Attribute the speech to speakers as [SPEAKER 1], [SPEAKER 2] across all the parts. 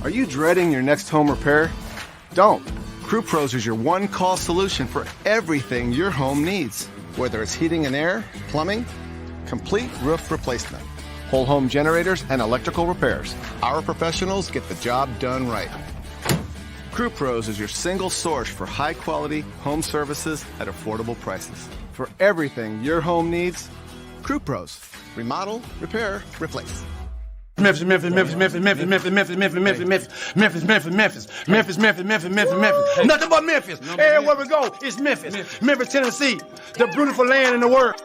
[SPEAKER 1] Are you dreading your next home repair? Don't. Crew Pros is your one-call solution for everything your home needs. Whether it's heating and air, plumbing, complete roof replacement, whole home generators, and electrical repairs. Our professionals get the job done right. Crew Pros is your single source for high-quality home services at affordable prices. For everything your home needs, Crew Pros. Remodel, repair, replace.
[SPEAKER 2] Memphis. Nothing but Memphis. Everywhere we go, it's Memphis. Memphis, Tennessee, the beautiful land in the world.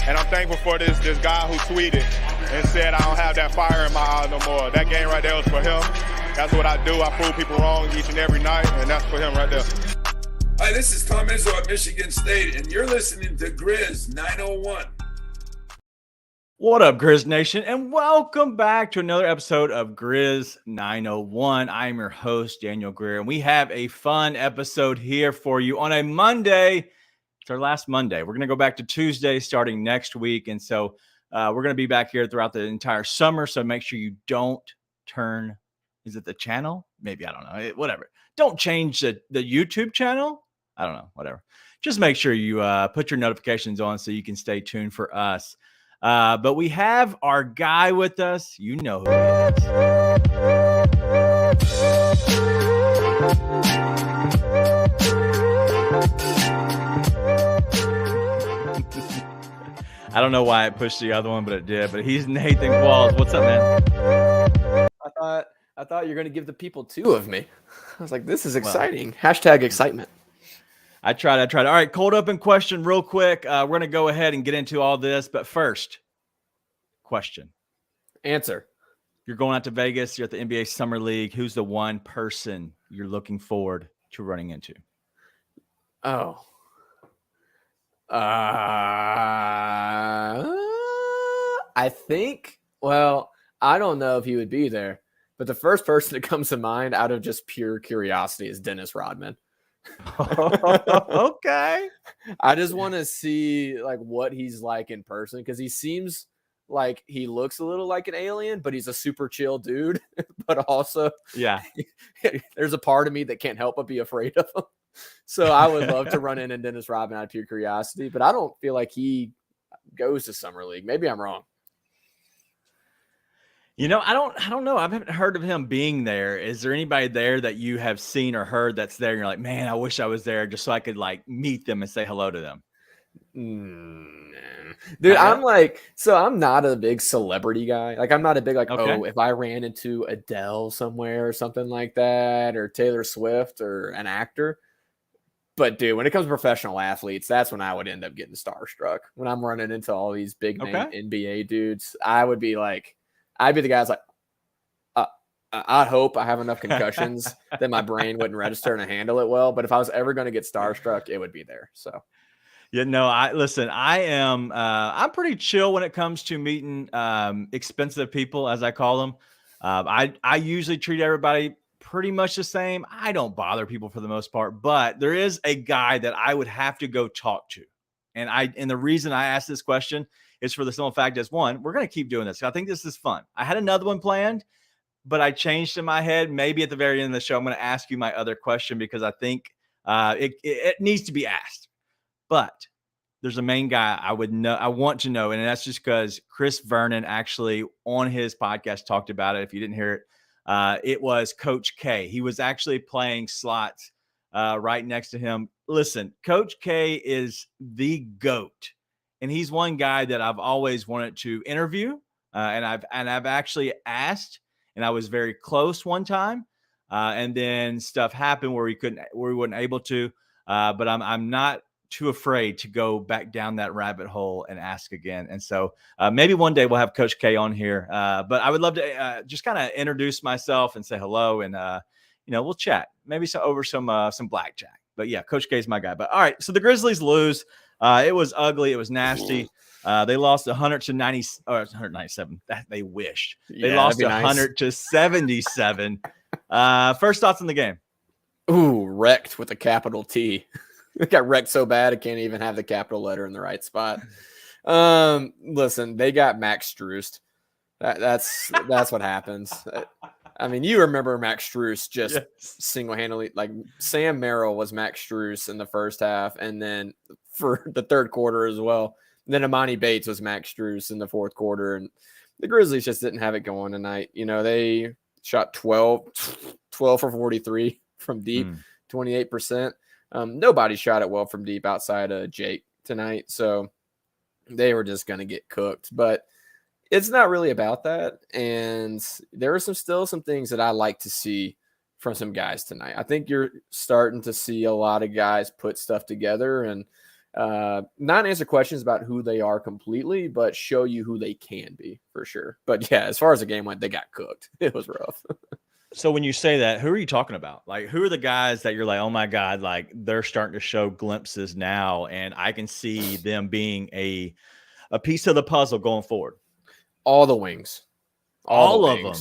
[SPEAKER 3] And I'm thankful for this guy who tweeted and said, I don't have that fire in my eye no more. That game right there was for him. That's what I do. I prove people wrong each and every night, and that's for him right there.
[SPEAKER 4] Hi, this is Tom Izzo at Michigan State, and you're listening to Grizz 901.
[SPEAKER 5] What up, Grizz Nation, and welcome back to another episode of Grizz 901. I am your host, Daniel Greer, and we have a fun episode here for you on a Monday. It's our last Monday. We're going to go back to Tuesday starting next week, and so we're going to be back here throughout the entire summer, so make sure you don't turn, is it the channel? Maybe, I don't know, whatever. Don't change the YouTube channel. I don't know, whatever. Just make sure you put your notifications on so you can stay tuned for us. But we have our guy with us. You know who he is. I don't know why it pushed the other one, but it did. But he's Nathan Qualls. What's up, man?
[SPEAKER 6] I thought you were going to give the people two of me. I was like, this is exciting. Well, hashtag excitement.
[SPEAKER 5] I tried. All right, cold open question real quick. We're going to go ahead and get into all this. But first, question.
[SPEAKER 6] Answer.
[SPEAKER 5] You're going out to Vegas. You're at the NBA Summer League. Who's the one person you're looking forward to running into?
[SPEAKER 6] Oh. I think, well, I don't know if he would be there, but the first person that comes to mind out of just pure curiosity is Dennis Rodman.
[SPEAKER 5] Okay.
[SPEAKER 6] I just want to see like what he's like in person, because he seems like he looks a little like an alien, but he's a super chill dude. But also,
[SPEAKER 5] yeah,
[SPEAKER 6] there's a part of me that can't help but be afraid of him. So I would love to run into Dennis Rodman out of pure curiosity, but I don't feel like he goes to Summer League. Maybe I'm wrong.
[SPEAKER 5] You know, I don't know. I haven't heard of him being there. Is there anybody there that you have seen or heard that's there? And you're like, man, I wish I was there just so I could like meet them and say hello to them.
[SPEAKER 6] Dude, I'm not a big celebrity guy. Like, I'm not a big, like,
[SPEAKER 5] okay.
[SPEAKER 6] Oh, if I ran into Adele somewhere or something like that, or Taylor Swift or an actor. But dude, when it comes to professional athletes, that's when I would end up getting starstruck. When I'm running into all these big name NBA dudes, I'd be the guy that's like, I hope I have enough concussions that my brain wouldn't register and handle it well. But if I was ever going to get starstruck, it would be there. So,
[SPEAKER 5] yeah, no, I'm pretty chill when it comes to meeting expensive people, as I call them. I usually treat everybody pretty much the same. I don't bother people for the most part, but there is a guy that I would have to go talk to. And the reason I asked this question is for the simple fact is, one, we're going to keep doing this. I think this is fun. I had another one planned, but I changed in my head. Maybe at the very end of the show, I'm going to ask you my other question because I think it needs to be asked. But there's a main guy I want to know, and that's just because Chris Vernon actually on his podcast talked about it. If you didn't hear it, it was Coach K. He was actually playing slots right next to him. Listen, Coach K is the GOAT, and he's one guy that I've always wanted to interview, and I've actually asked, and I was very close one time, and then stuff happened where we weren't able to. But I'm not too afraid to go back down that rabbit hole and ask again. And so maybe one day we'll have Coach K on here. But I would love to just kind of introduce myself and say hello, and we'll chat maybe over some blackjack. But yeah, Coach K is my guy. But all right, so the Grizzlies lose. It was ugly. It was nasty. They lost 197. They wished. They lost 100 to 77. First thoughts on the game?
[SPEAKER 6] Ooh, wrecked with a capital T. It got wrecked so bad I can't even have the capital letter in the right spot. Listen, they got Max Strus. That's what happens. I mean, you remember Max Strus just single-handedly, like Sam Merrill was Max Strus in the first half, and then for the third quarter as well. And then Amani Bates was Max Strus in the fourth quarter, and the Grizzlies just didn't have it going tonight. You know, they shot 12 for 43 from deep, 28%. Nobody shot it well from deep outside of Jake tonight, so they were just going to get cooked. But it's not really about that, and there are still some things that I like to see from some guys tonight. I think you're starting to see a lot of guys put stuff together and not answer questions about who they are completely, but show you who they can be for sure. But yeah, as far as the game went, they got cooked. It was rough.
[SPEAKER 5] So when you say that, who are you talking about? Like, who are the guys that you're like, oh my God, like they're starting to show glimpses now, and I can see them being a piece of the puzzle going forward?
[SPEAKER 6] All the wings.
[SPEAKER 5] All of them.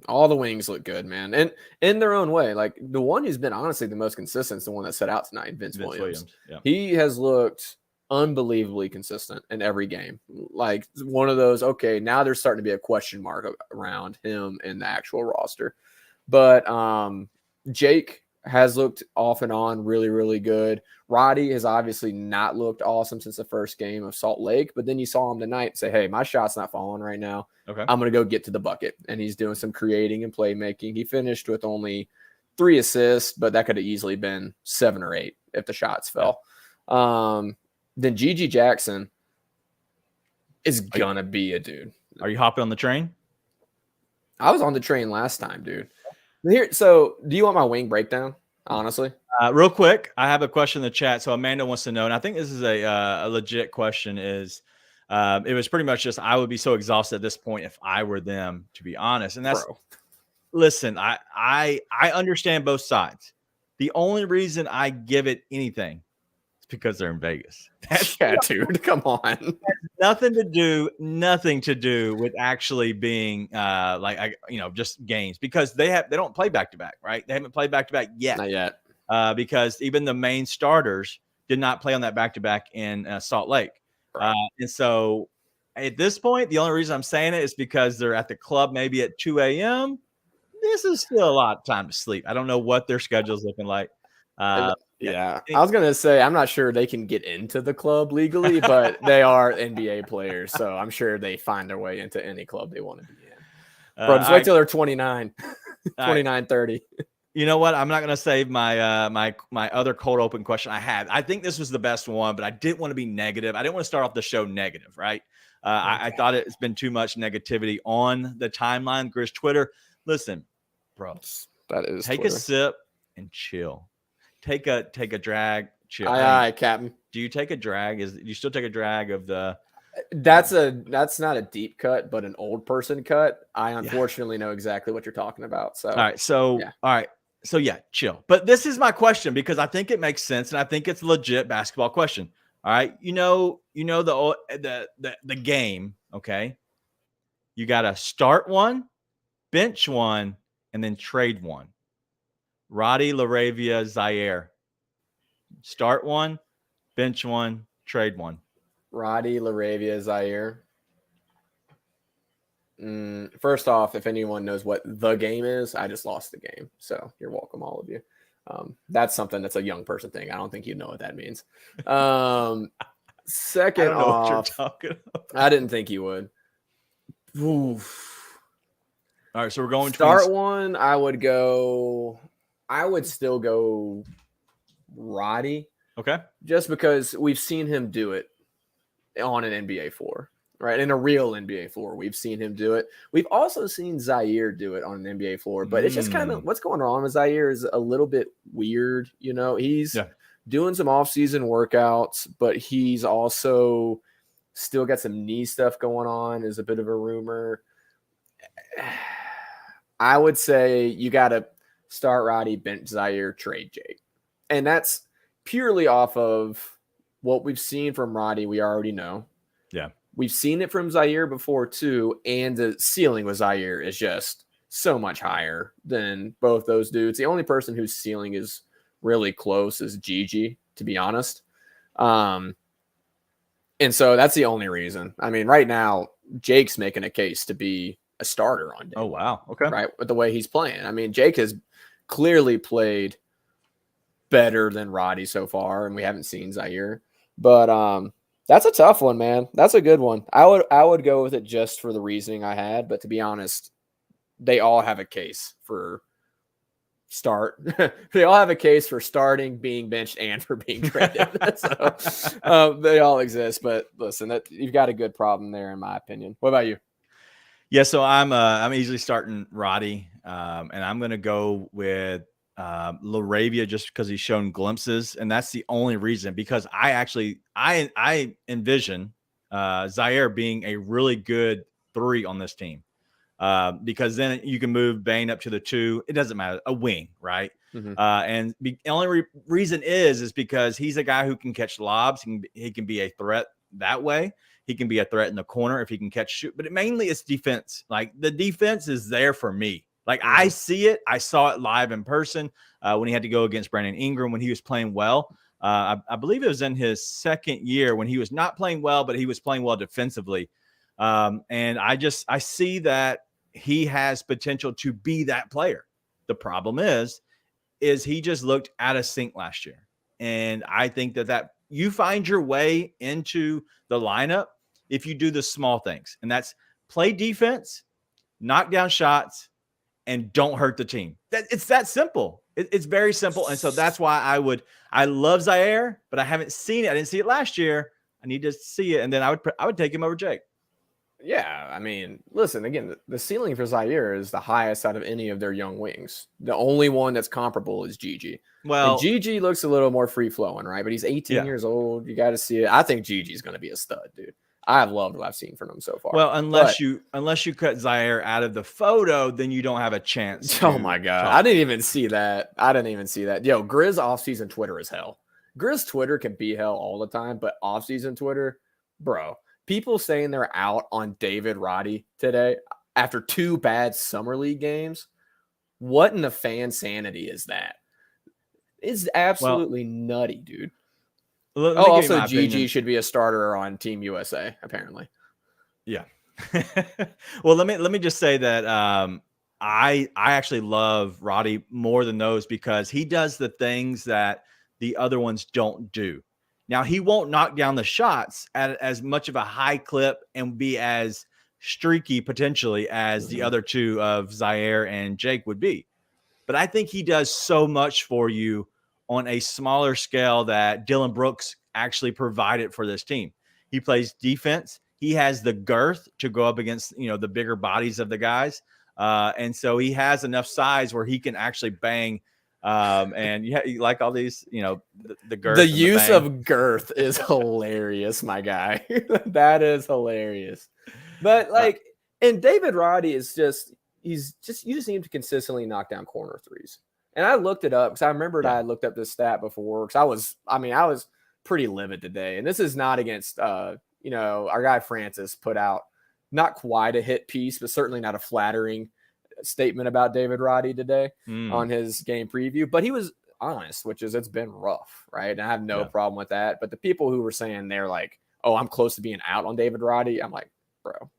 [SPEAKER 6] All the wings look good, man. And in their own way, like the one who's been honestly the most consistent is the one that set out tonight, Vince Williams.
[SPEAKER 5] Yeah.
[SPEAKER 6] He has looked unbelievably consistent in every game. Like one of those, okay, now there's starting to be a question mark around him in the actual roster. But Jake has looked off and on really, really good. Roddy has obviously not looked awesome since the first game of Salt Lake, but then you saw him tonight and say, hey, my shot's not falling right now.
[SPEAKER 5] Okay.
[SPEAKER 6] I'm going to go get to the bucket. And he's doing some creating and playmaking. He finished with only 3 assists, but that could have easily been 7 or 8 if the shots fell. Then Gigi Jackson is going to be a dude.
[SPEAKER 5] Are you hopping on the train?
[SPEAKER 6] I was on the train last time, dude. Here, so do you want my wing breakdown, honestly?
[SPEAKER 5] Real quick, I have a question in the chat. So Amanda wants to know, and I think this is a legit question, is it was pretty much just, I would be so exhausted at this point if I were them, to be honest. And that's, listen, I understand both sides. The only reason I give it anything is because they're in Vegas.
[SPEAKER 6] Yeah, dude, come on.
[SPEAKER 5] Nothing to do with actually being just games, because they don't play back to back, right? They haven't played back to back yet.
[SPEAKER 6] Not yet.
[SPEAKER 5] Because even the main starters did not play on that back to back in Salt Lake.
[SPEAKER 6] Right.
[SPEAKER 5] And so at this point, the only reason I'm saying it is because they're at the club maybe at 2 a.m. This is still a lot of time to sleep. I don't know what their schedule is looking like.
[SPEAKER 6] Yeah, I was going to say, I'm not sure they can get into the club legally, but they are NBA players. So I'm sure they find their way into any club they want to be in. Bro, just wait till they're 29, 29, 30.
[SPEAKER 5] You know what? I'm not going to save my my other cold open question I had. I think this was the best one, but I didn't want to be negative. I didn't want to start off the show negative, right? I thought it's been too much negativity on the timeline. Grizz Twitter. Listen, bro,
[SPEAKER 6] that is
[SPEAKER 5] take
[SPEAKER 6] Twitter.
[SPEAKER 5] A sip and chill. Take a drag, chill.
[SPEAKER 6] Aye, Captain.
[SPEAKER 5] Do you take a drag? Do you still take a drag of the?
[SPEAKER 6] That's not a deep cut, but an old person cut. I unfortunately know exactly what you're talking about. So
[SPEAKER 5] all right, so yeah, chill. But this is my question, because I think it makes sense, and I think it's a legit basketball question. All right, you know the game. Okay, you got to start one, bench one, and then trade one. Roddy, LaRavia, Zaire. Start one, bench one, trade one.
[SPEAKER 6] Roddy, LaRavia, Zaire. First off, if anyone knows what the game is, I just lost the game. So you're welcome, all of you. That's something that's a young person thing. I don't think you know what that means. Second
[SPEAKER 5] I don't know
[SPEAKER 6] off,
[SPEAKER 5] what you're talking about.
[SPEAKER 6] I didn't think you would.
[SPEAKER 5] Oof. All right, so we're going
[SPEAKER 6] start one. I would still go Roddy.
[SPEAKER 5] Okay.
[SPEAKER 6] Just because we've seen him do it on an NBA floor, right? In a real NBA floor, we've seen him do it. We've also seen Zaire do it on an NBA floor, but it's just kind of what's going on with Zaire is a little bit weird. You know, he's doing some off-season workouts, but he's also still got some knee stuff going on, is a bit of a rumor. I would say you got to start Roddy, bench Zaire, trade Jake. And that's purely off of what we've seen from Roddy. We already know.
[SPEAKER 5] Yeah.
[SPEAKER 6] We've seen it from Zaire before too. And the ceiling with Zaire is just so much higher than both those dudes. The only person whose ceiling is really close is Gigi, to be honest. And so that's the only reason. I mean, right now, Jake's making a case to be a starter on day
[SPEAKER 5] Oh, wow. Okay.
[SPEAKER 6] right, with the way he's playing. I mean, Jake has clearly played better than Roddy so far, and we haven't seen Zaire. But that's a tough one, man. That's a good one. I would go with it just for the reasoning I had, but to be honest, they all have a case for they all have a case for starting, being benched, and for being traded. So they all exist. But listen, you've got a good problem there, in my opinion. What about you?
[SPEAKER 5] Yeah, so I'm easily starting Roddy, and I'm going to go with LaRavia just because he's shown glimpses, and that's the only reason. Because I envision Zaire being a really good 3 on this team, because then you can move Bane up to the 2. It doesn't matter, a wing, right?
[SPEAKER 6] Mm-hmm.
[SPEAKER 5] And the only reason is because he's a guy who can catch lobs. He can be a threat that way. He can be a threat in the corner if he can catch shoot, but mainly it's defense. Like the defense is there for me. Like I see it. I saw it live in person when he had to go against Brandon Ingram when he was playing well. I believe it was in his second year when he was not playing well, but he was playing well defensively. And I see that he has potential to be that player. The problem is he just looked out of sync last year. And I think that you find your way into the lineup if you do the small things, and that's play defense, knock down shots, and don't hurt the team. It's that simple. It's very simple. And so that's why I love Zaire, but I haven't seen it. I didn't see it last year. I need to see it. And then I would take him over Jake.
[SPEAKER 6] Yeah, I mean, listen, again, the ceiling for Zaire is the highest out of any of their young wings. The only one that's comparable is Gigi. Well, and Gigi looks a little more free-flowing, right? But he's 18 years old. You got to see it. I think Gigi's going to be a stud, dude. I've loved what I've seen from him so far.
[SPEAKER 5] Well, unless you cut Zaire out of the photo, then you don't have a chance.
[SPEAKER 6] Oh, my God. I didn't even see that. Yo, Grizz offseason Twitter is hell. Grizz Twitter can be hell all the time, but offseason Twitter, bro. People saying they're out on David Roddy today after 2 bad summer league games. What in the fan sanity is that? It's absolutely nutty, dude. Also, Gigi should be a starter on Team USA, apparently.
[SPEAKER 5] Yeah. Well, let me just say that I actually love Roddy more than those because he does the things that the other ones don't do. Now, he won't knock down the shots at as much of a high clip and be as streaky potentially as the other 2 of Zaire and Jake would be. But I think he does so much for you on a smaller scale that Dylan Brooks actually provided for this team. He plays defense. He has the girth to go up against, the bigger bodies of the guys. And so he has enough size where he can actually bang. And you like all these, the girth.
[SPEAKER 6] The use of girth is hilarious, my guy. That is hilarious. But and David Roddy is you just need him to consistently knock down corner threes. And I looked it up because I remembered I had looked up this stat before because I was pretty livid today. And this is not against, our guy Francis put out not quite a hit piece, but certainly not a flattering statement about David Roddy today on his game preview. But he was honest, which is it's been rough, right? And I have no problem with that. But the people who were saying they're like, oh, I'm close to being out on David Roddy, I'm like, bro,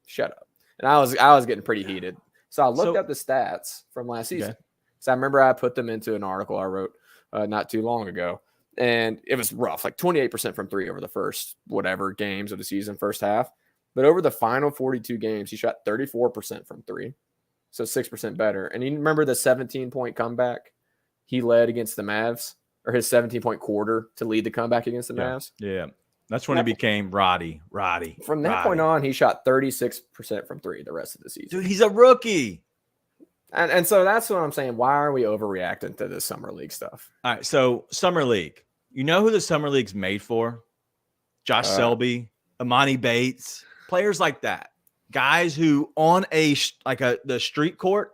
[SPEAKER 6] shut up. And I was getting pretty heated. So I looked up the stats from last season. So I remember I put them into an article I wrote not too long ago. And it was rough, like 28% from 3 over the first games of the season, first half. But over the final 42 games, he shot 34% from 3. So 6% better. And you remember the 17-point comeback he led against the Mavs, or his 17-point quarter to lead the comeback against the Mavs?
[SPEAKER 5] Yeah. That's when he became Roddy.
[SPEAKER 6] From that point on, he shot 36% from 3 the rest of the season.
[SPEAKER 5] Dude, he's a rookie.
[SPEAKER 6] And so that's what I'm saying. Why are we overreacting to this summer league stuff?
[SPEAKER 5] All right, so summer league. You know who the summer league's made for? Josh Selby, Imani Bates, players like that. Guys who on the street court,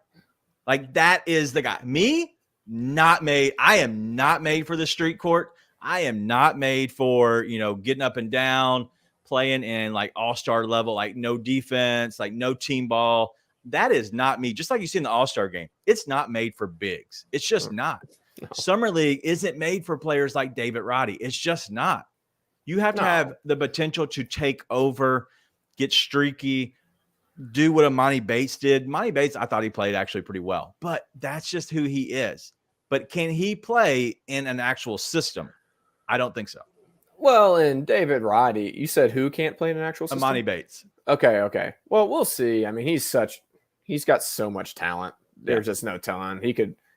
[SPEAKER 5] like that is the guy. Me, not made. I am not made for the street court. I am not made for, getting up and down, playing in like all-star level, like no defense, like no team ball. That is not me. Just like you see in the All-Star game, it's not made for bigs. It's just not. No. Summer League isn't made for players like David Roddy. It's just not. You have to have the potential to take over, get streaky, do what Imani Bates did. Imani Bates, I thought he played actually pretty well, but that's just who he is. But can he play in an actual system? I don't think so.
[SPEAKER 6] Well, and David Roddy, you said who can't play in an actual system?
[SPEAKER 5] Imani Bates.
[SPEAKER 6] Okay. Well, we'll see. I mean, he's got so much talent. There's just no telling.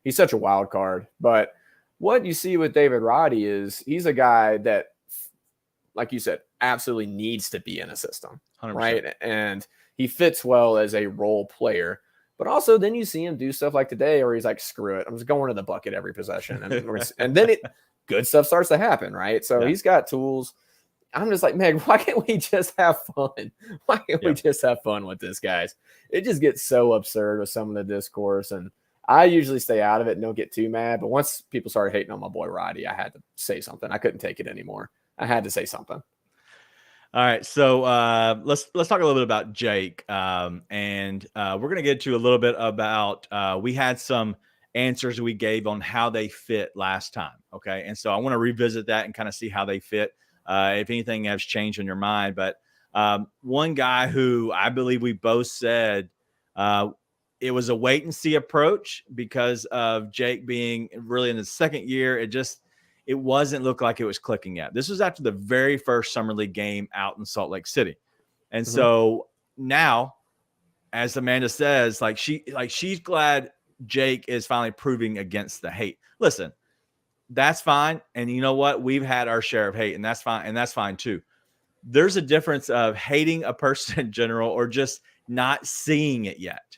[SPEAKER 6] He's such a wild card. But what you see with David Roddy is he's a guy that, like you said, absolutely needs to be in a system,
[SPEAKER 5] 100%.
[SPEAKER 6] right? And he fits well as a role player. But also then you see him do stuff like today where he's like, screw it, I'm just going to the bucket every possession. And then good stuff starts to happen, right? So he's got tools. I'm just like, Meg, why can't we just have fun? Why can't we just have fun with this, guys? It just gets so absurd with some of the discourse. And I usually stay out of it and don't get too mad. But once people started hating on my boy Roddy, I had to say something. I couldn't take it anymore. I had to say something.
[SPEAKER 5] All right, so let's talk a little bit about Jake, and we're going to get to a little bit about we had some answers we gave on how they fit last time, okay? And so I want to revisit that and kind of see how they fit, if anything has changed in your mind. But one guy who I believe we both said it was a wait-and-see approach because of Jake being really in his second year. It wasn't look like it was clicking yet. This was after the very first Summer League game out in Salt Lake City. And so now, as Amanda says, she's glad Jake is finally proving against the hate. Listen, that's fine. And you know what? We've had our share of hate, and that's fine. And that's fine too. There's a difference of hating a person in general or just not seeing it yet.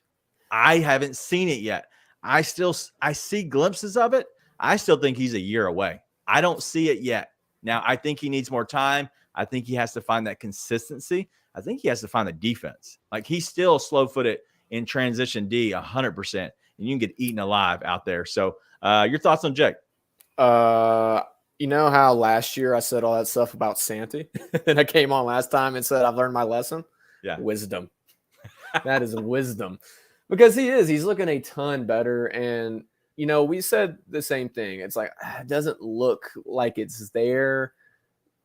[SPEAKER 5] I haven't seen it yet. I see glimpses of it. I still think he's a year away. I don't see it yet. Now, I think he needs more time. I think he has to find that consistency. I think he has to find the defense. Like, he's still slow-footed in transition D 100%, and you can get eaten alive out there. So your thoughts on Jake?
[SPEAKER 6] You know how last year I said all that stuff about Santi? And I came on last time and said I've learned my lesson?
[SPEAKER 5] Yeah.
[SPEAKER 6] Wisdom. That is wisdom. Because he's looking a ton better. And you know, we said the same thing. It's like, it doesn't look like it's there.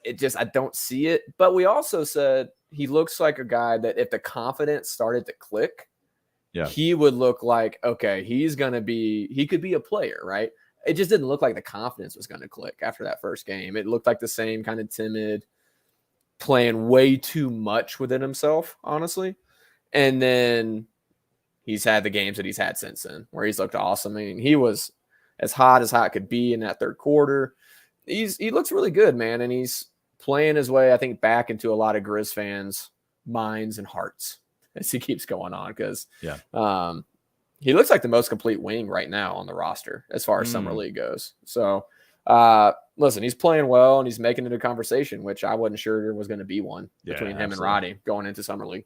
[SPEAKER 6] I don't see it. But we also said he looks like a guy that if the confidence started to click, he would look like, okay, he could be a player, right? It just didn't look like the confidence was going to click after that first game. It looked like the same kind of timid, playing way too much within himself, honestly. And then he's had the games that he's had since then where he's looked awesome. I mean, he was as hot could be in that third quarter. He looks really good, man. And he's playing his way, I think, back into a lot of Grizz fans' minds and hearts as he keeps going on. Because he looks like the most complete wing right now on the roster as far as Summer League goes. So, listen, he's playing well and he's making it a conversation, which I wasn't sure there was going to be one between him and Roddy going into Summer League.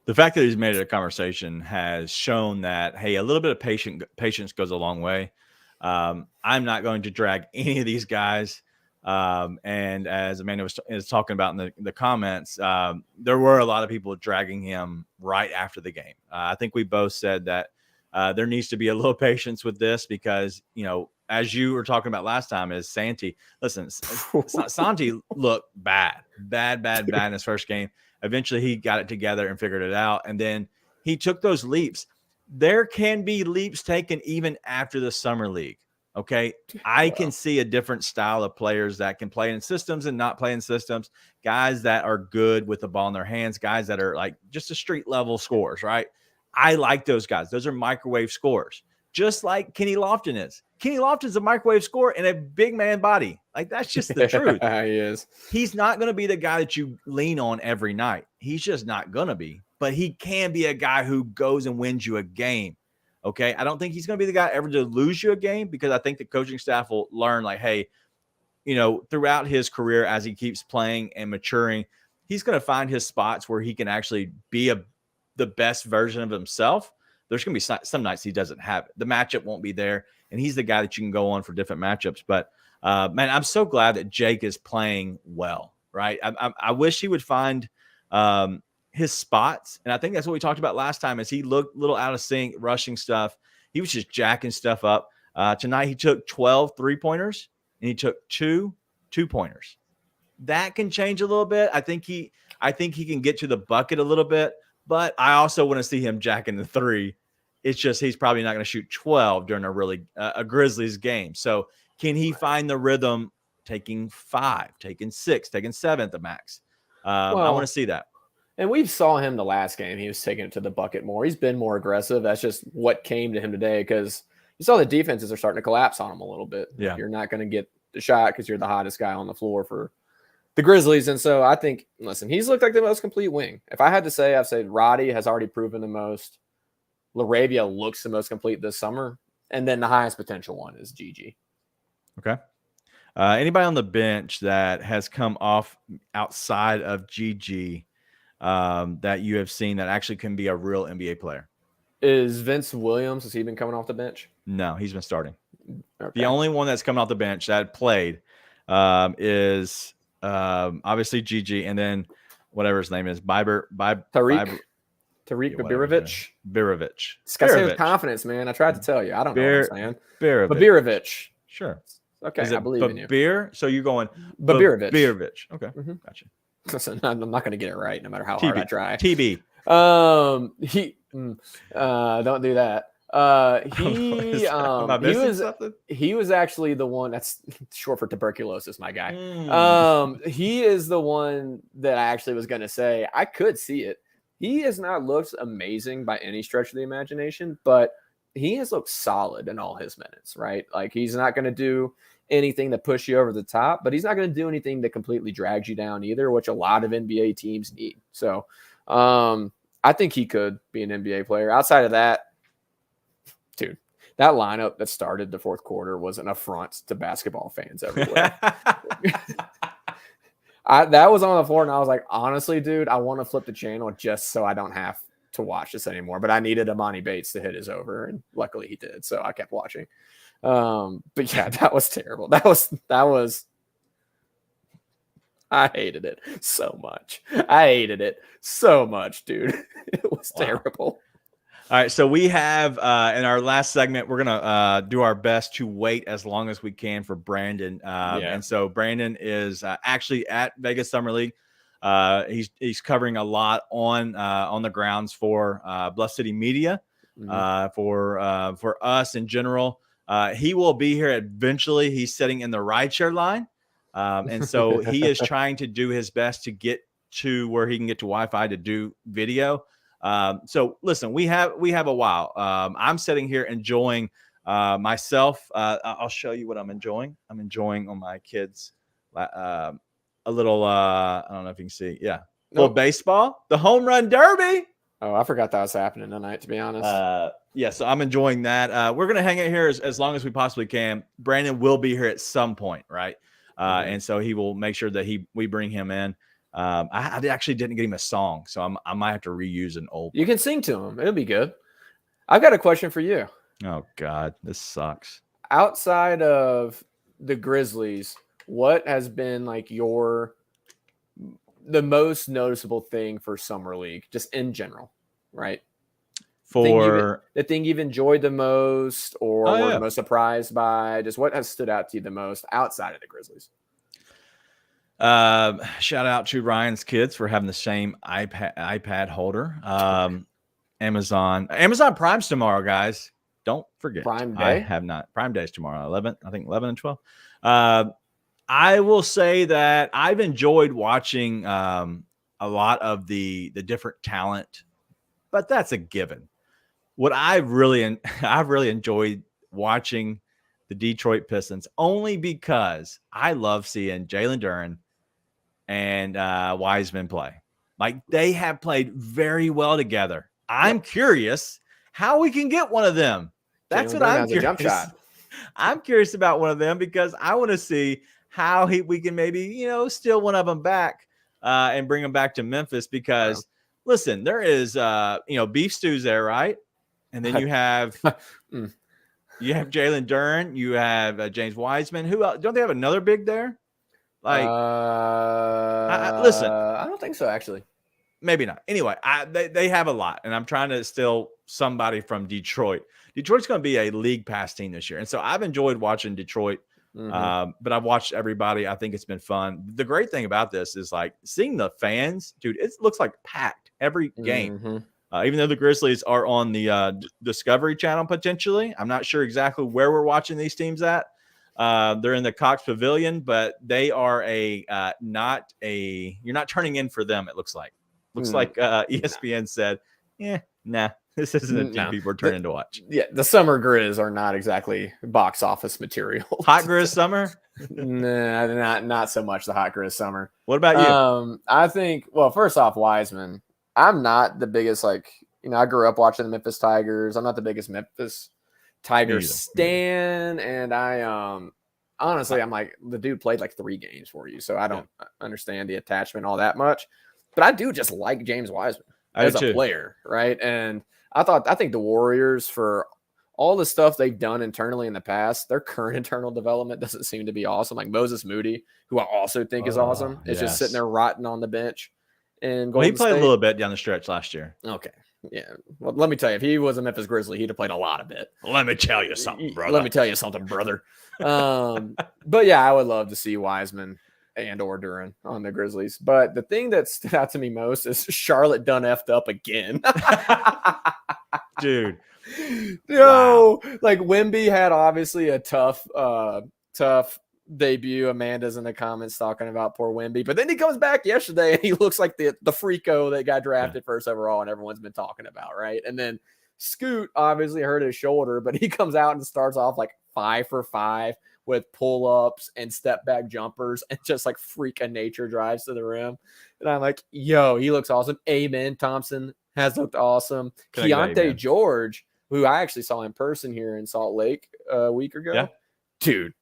[SPEAKER 5] The fact that he's made it a conversation has shown that, hey, a little bit of patience goes a long way. I'm not going to drag any of these guys. And as Amanda was talking about in the comments, there were a lot of people dragging him right after the game. I think we both said that there needs to be a little patience with this because, you know, as you were talking about last time, is Santi. Listen, Santi looked bad in his first game. Eventually, he got it together and figured it out. And then he took those leaps. There can be leaps taken even after the Summer League. Okay. I can see a different style of players that can play in systems and not play in systems. Guys that are good with the ball in their hands, guys that are like just a street level scorers, right? I like those guys. Those are microwave scorers, just like Kenny Lofton is. Kenny Lofton's a microwave scorer in a big man body. Like, that's just the truth.
[SPEAKER 6] He is.
[SPEAKER 5] He's not going to be the guy that you lean on every night. He's just not going to be. But he can be a guy who goes and wins you a game. Okay. I don't think he's going to be the guy ever to lose you a game because I think the coaching staff will learn, like, hey, you know, throughout his career as he keeps playing and maturing, he's going to find his spots where he can actually be the best version of himself. There's going to be some nights he doesn't have it. The matchup won't be there, and he's the guy that you can go on for different matchups. But, man, I'm so glad that Jake is playing well, right? I wish he would find his spots, and I think that's what we talked about last time is he looked a little out of sync, rushing stuff. He was just jacking stuff up. Tonight he took 12 3-pointers, and he took 2 2-pointers. That can change a little bit. I think he can get to the bucket a little bit. but I also want to see him jacking the three. It's just he's probably not going to shoot 12 during a Grizzlies game. So can he find the rhythm taking 5, taking 6, taking 7 at the max? I want to see that.
[SPEAKER 6] And we saw him the last game. He was taking it to the bucket more. He's been more aggressive. That's just what came to him today because you saw the defenses are starting to collapse on him a little bit.
[SPEAKER 5] Yeah.
[SPEAKER 6] You're not going to get the shot because you're the hottest guy on the floor for the Grizzlies. And so I think, listen, he's looked like the most complete wing. If I had to say, I've said Roddy has already proven the most. LaRavia looks the most complete this summer. And then the highest potential one is Gigi.
[SPEAKER 5] Okay. Anybody on the bench that has come off outside of Gigi that you have seen that actually can be a real NBA player?
[SPEAKER 6] Is Vince Williams, has he been coming off the bench?
[SPEAKER 5] No, he's been starting.
[SPEAKER 6] Okay.
[SPEAKER 5] The only one that's coming off the bench that played is obviously Gigi, and then whatever his name is,
[SPEAKER 6] Tariq Babirovic.
[SPEAKER 5] Birovic.
[SPEAKER 6] This guy said with confidence, man. I tried to tell you. I don't know what I'm saying. Babirovic.
[SPEAKER 5] Sure.
[SPEAKER 6] Okay, I believe in you.
[SPEAKER 5] Beer? So you're going
[SPEAKER 6] Babirovic.
[SPEAKER 5] Babirovic. Okay, gotcha.
[SPEAKER 6] Listen, I'm not going to get it right no matter how hard I try.
[SPEAKER 5] TB.
[SPEAKER 6] Don't do that. He was actually the one that's short for tuberculosis, my guy. He is the one that I actually was going to say I could see it. He has not looked amazing by any stretch of the imagination, but he has looked solid in all his minutes, right? Like he's not going to do anything to push you over the top, but he's not going to do anything that completely drags you down either, which a lot of NBA teams need. So I think he could be an NBA player. Outside of that, dude, that lineup that started the fourth quarter was an affront to basketball fans everywhere. That was on the floor, and I was like, honestly, dude, I want to flip the channel just so I don't have to watch this anymore. But I needed Amani Bates to hit his over, and luckily he did, so I kept watching. But yeah, that was terrible. That was. I hated it so much. Dude. It was terrible.
[SPEAKER 5] All right, so we have in our last segment, we're gonna do our best to wait as long as we can for Brandon. And so Brandon is actually at Vegas Summer League. He's covering a lot on the grounds for Bluff City Media, for us in general. He will be here eventually. He's sitting in the rideshare line, and so he is trying to do his best to get to where he can get to Wi-Fi to do video. So listen, we have a while. I'm sitting here enjoying myself. I'll show you what I'm enjoying. I'm enjoying on my kids a little I don't know if you can see. Yeah. Little baseball, the home run derby.
[SPEAKER 6] Oh, I forgot that was happening tonight, to be honest.
[SPEAKER 5] Yeah, so I'm enjoying that. We're gonna hang out here as long as we possibly can. Brandon will be here at some point, right? And so he will make sure that we bring him in. I actually didn't get him a song, so I might have to reuse an old.
[SPEAKER 6] You can sing to him; it'll be good. I've got a question for you.
[SPEAKER 5] Oh God, this sucks.
[SPEAKER 6] Outside of the Grizzlies, what has been like the most noticeable thing for Summer League, just in general, right?
[SPEAKER 5] For
[SPEAKER 6] the thing you've enjoyed the most, or were the most surprised by, just what has stood out to you the most outside of the Grizzlies?
[SPEAKER 5] Shout out to Ryan's kids for having the same iPad holder. Amazon Prime's tomorrow, guys. Don't forget.
[SPEAKER 6] Prime Day?
[SPEAKER 5] I have not. Prime Day's tomorrow, 11 and 12. I will say that I've enjoyed watching a lot of the different talent, but that's a given. What I've really enjoyed watching the Detroit Pistons only because I love seeing Jalen Duren and Wiseman play. Like they have played very well together. I'm curious how we can get one of them. That's what I'm curious.
[SPEAKER 6] Jump shot.
[SPEAKER 5] I'm curious about one of them because I want to see how we can maybe, steal one of them back and bring them back to Memphis because listen, there is, beef stews there, right? And then you have Jalen Duren, you have James Wiseman. Who else? Don't they have another big there? Like, listen,
[SPEAKER 6] I don't think so, actually.
[SPEAKER 5] Maybe not. Anyway, they have a lot, and I'm trying to steal somebody from Detroit. Detroit's going to be a league pass team this year, and so I've enjoyed watching Detroit. But I've watched everybody. I think it's been fun. The great thing about this is like seeing the fans, dude. It looks like packed. every game.
[SPEAKER 6] Mm-hmm.
[SPEAKER 5] Even though the Grizzlies are on the Discovery Channel potentially, I'm not sure exactly where we're watching these teams at. They're in the Cox Pavilion, but they are you're not turning in for them. It looks like ESPN said, nah, this isn't a team people are turning to watch.
[SPEAKER 6] Yeah, the summer Grizz are not exactly box office material.
[SPEAKER 5] Hot Grizz summer?
[SPEAKER 6] Nah, not so much the hot Grizz summer.
[SPEAKER 5] What about you?
[SPEAKER 6] I think, well, first off, Wiseman. I'm not the biggest, I grew up watching the Memphis Tigers. I'm not the biggest Memphis Tigers stan, and I honestly, I'm like, the dude played like 3 games for you, so I don't understand the attachment all that much. But I do just like James Wiseman as a player, right? And I think the Warriors, for all the stuff they've done internally in the past, their current internal development doesn't seem to be awesome. Like Moses Moody, who I also think is awesome, is just sitting there rotting on the bench. And
[SPEAKER 5] he played a little bit down the stretch last year.
[SPEAKER 6] Okay. Yeah. Well, let me tell you, if he was a Memphis Grizzly, he'd have played a lot of it.
[SPEAKER 5] Let me tell you something, brother.
[SPEAKER 6] But yeah, I would love to see Wiseman and or Duran on the Grizzlies. But the thing that stood out to me most is Charlotte done effed up again.
[SPEAKER 5] Dude.
[SPEAKER 6] No, like Wemby had obviously a tough debut. Amanda's in the comments talking about poor Wemby, but then he comes back yesterday and he looks like the freako that got drafted first overall and everyone's been talking about, right? And then Scoot obviously hurt his shoulder, but he comes out and starts off like 5 for 5 with pull-ups and step back jumpers and just like freak of nature drives to the rim. And I'm like, yo, he looks awesome. Amen Thompson has looked awesome. Keontae George, who I actually saw in person here in Salt Lake a week ago. Dude,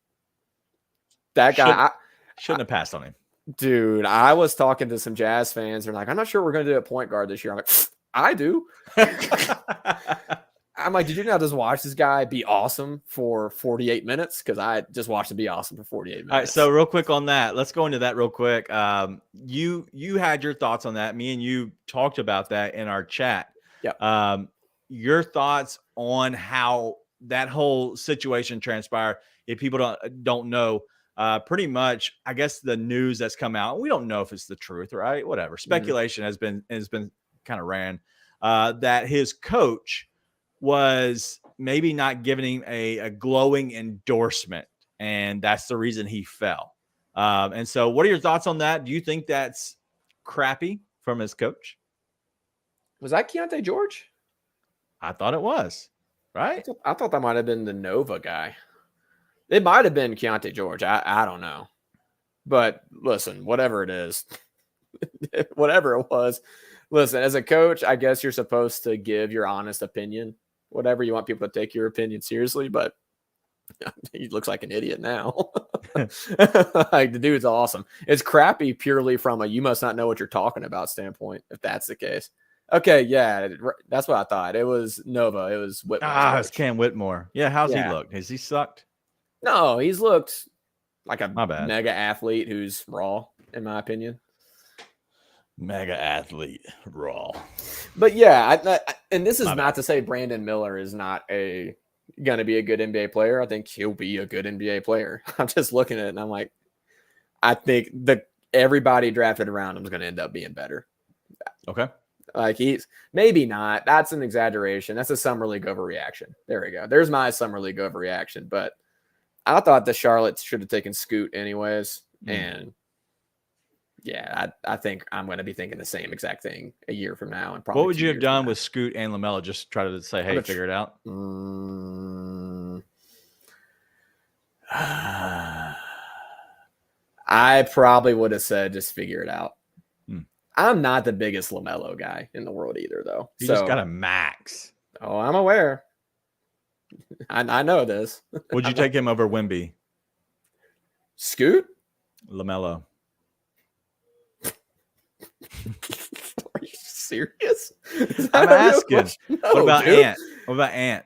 [SPEAKER 6] that guy
[SPEAKER 5] shouldn't have passed on him.
[SPEAKER 6] Dude, I was talking to some Jazz fans. They're like, I'm not sure we're going to do a point guard this year. I'm like, I do. I'm like, did you not just watch this guy be awesome for 48 minutes? Because I just watched him be awesome for 48 minutes.
[SPEAKER 5] All right, so real quick on that. Let's go into that real quick. You had your thoughts on that. Me and you talked about that in our chat.
[SPEAKER 6] Yeah.
[SPEAKER 5] Your thoughts on how that whole situation transpired. If people don't know, pretty much, I guess the news that's come out, we don't know if it's the truth, right? Whatever. Speculation has been kind of ran that his coach was maybe not giving him a glowing endorsement, and that's the reason he fell. And so what are your thoughts on that? Do you think that's crappy from his coach?
[SPEAKER 6] Was that Keontae George?
[SPEAKER 5] I thought it was, right?
[SPEAKER 6] I thought that might have been the Nova guy. It might have been Keontae George. I don't know. But listen, whatever it is, whatever it was, listen, as a coach, I guess you're supposed to give your honest opinion, whatever. You want people to take your opinion seriously, but he looks like an idiot now. Like, the dude's awesome. It's crappy purely from a you must not know what you're talking about standpoint, if that's the case. Okay, yeah, that's what I thought. It was Nova. It was Whitmore.
[SPEAKER 5] It's Cam Whitmore. Yeah, how's he looked? Has he sucked?
[SPEAKER 6] No, he's looked like a
[SPEAKER 5] My bad.
[SPEAKER 6] mega athlete who's raw, in my opinion.
[SPEAKER 5] Mega athlete, raw.
[SPEAKER 6] But yeah, and this is not to say Brandon Miller is not going to be a good NBA player. I think he'll be a good NBA player. I'm just looking at it and I'm like, I think everybody drafted around him is going to end up being better.
[SPEAKER 5] Okay.
[SPEAKER 6] Like, he's maybe not. That's an exaggeration. That's a summer league overreaction. There we go. There's my summer league overreaction. But I thought the Charlotte should have taken Scoot anyways. And yeah, I think I'm going to be thinking the same exact thing a year from now. And probably
[SPEAKER 5] what would you have done with Scoot and LaMelo? Just try to say, hey, figure it out.
[SPEAKER 6] I probably would have said, just figure it out. I'm not the biggest LaMelo guy in the world either, though.
[SPEAKER 5] You just got a max.
[SPEAKER 6] Oh, I'm aware. I know this.
[SPEAKER 5] Would you take him over Wemby?
[SPEAKER 6] Scoot?
[SPEAKER 5] LaMelo.
[SPEAKER 6] Are you serious?
[SPEAKER 5] I'm asking.
[SPEAKER 6] No,
[SPEAKER 5] what about
[SPEAKER 6] dude.
[SPEAKER 5] Ant? What about Ant?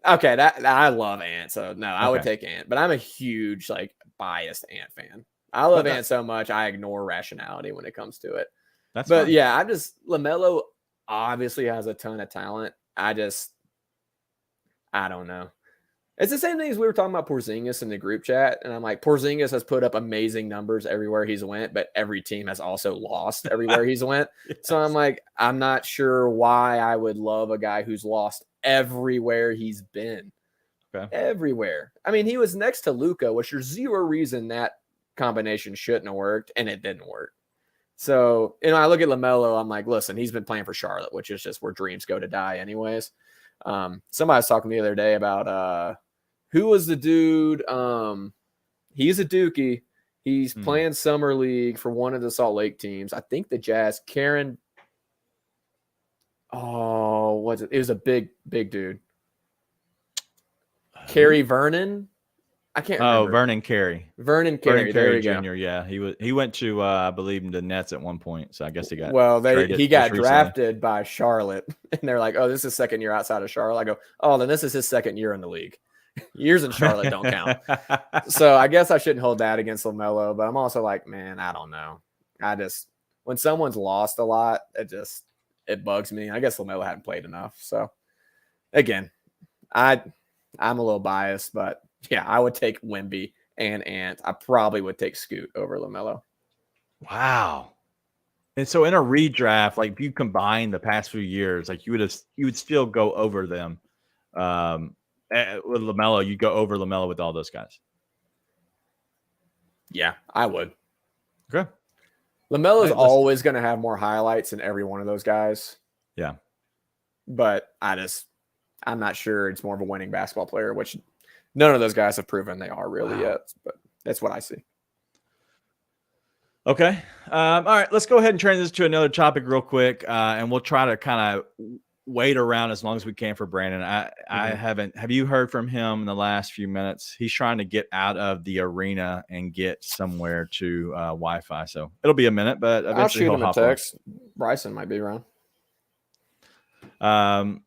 [SPEAKER 6] Okay, I love Ant, so no, I would take Ant. But I'm a huge, biased Ant fan. I love Ant so much, I ignore rationality when it comes to it.
[SPEAKER 5] But fine.
[SPEAKER 6] Yeah, LaMelo obviously has a ton of talent. I don't know. It's the same thing as we were talking about Porzingis in the group chat. And I'm like, Porzingis has put up amazing numbers everywhere he's went, but every team has also lost everywhere he's went. Yes. So I'm like, I'm not sure why I would love a guy who's lost everywhere he's been. Okay. Everywhere. I mean, he was next to Luka, which there's zero reason that combination shouldn't have worked, and it didn't work. So, I look at LaMelo, I'm like, listen, he's been playing for Charlotte, which is just where dreams go to die anyways. Somebody was talking the other day about who was the dude? He's a Dookie. He's playing summer league for one of the Salt Lake teams. I think the Jazz. Karen. Oh, what's it? It was a big dude. Kerry Vernon. I can't remember.
[SPEAKER 5] Vernon Carey.
[SPEAKER 6] Vernon Carey
[SPEAKER 5] Jr. Yeah, he went to I believe the Nets at one point. So I guess he got
[SPEAKER 6] he got drafted by Charlotte, and they're like, "Oh, this is his second year outside of Charlotte." I go, "Oh, then this is his second year in the league. Years in Charlotte don't count." So I guess I shouldn't hold that against LaMelo, but I'm also like, man, I don't know. When someone's lost a lot, it bugs me. I guess LaMelo hadn't played enough. So again, I'm a little biased, but yeah, I would take Wemby and Ant. I probably would take Scoot over LaMelo.
[SPEAKER 5] Wow. And so in a redraft, like if you combine the past few years, like you would still go over them. With LaMelo, you go over LaMelo with all those guys.
[SPEAKER 6] Yeah, I would.
[SPEAKER 5] Okay.
[SPEAKER 6] LaMelo is always going to have more highlights than every one of those guys.
[SPEAKER 5] Yeah.
[SPEAKER 6] But I'm not sure it's more of a winning basketball player, which none of those guys have proven they are really yet. But that's what I see.
[SPEAKER 5] Okay. All right. Let's go ahead and transition to another topic real quick, and we'll try to kind of wait around as long as we can for Brandon. I haven't. Have you heard from him in the last few minutes? He's trying to get out of the arena and get somewhere to Wi-Fi. So it'll be a minute, but eventually
[SPEAKER 6] I'll shoot him a text. Bryson might be around.
[SPEAKER 5] All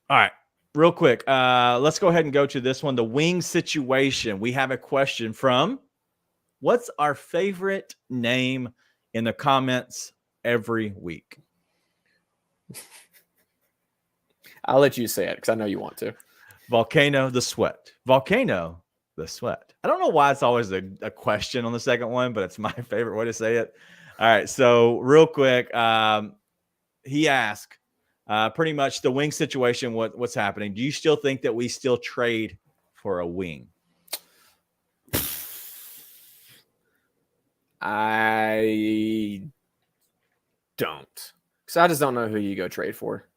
[SPEAKER 5] right. Real quick. Let's go ahead and go to this one. The wing situation. We have a question from what's our favorite name in the comments every week?
[SPEAKER 6] I'll let you say it because I know you want to.
[SPEAKER 5] Volcano the Sweat. Volcano the Sweat. I don't know why it's always a question on the second one, but it's my favorite way to say it. All right. So real quick, he asked pretty much the wing situation, what's happening. Do you still think that we still trade for a wing?
[SPEAKER 6] I don't. Because I just don't know who you go trade for.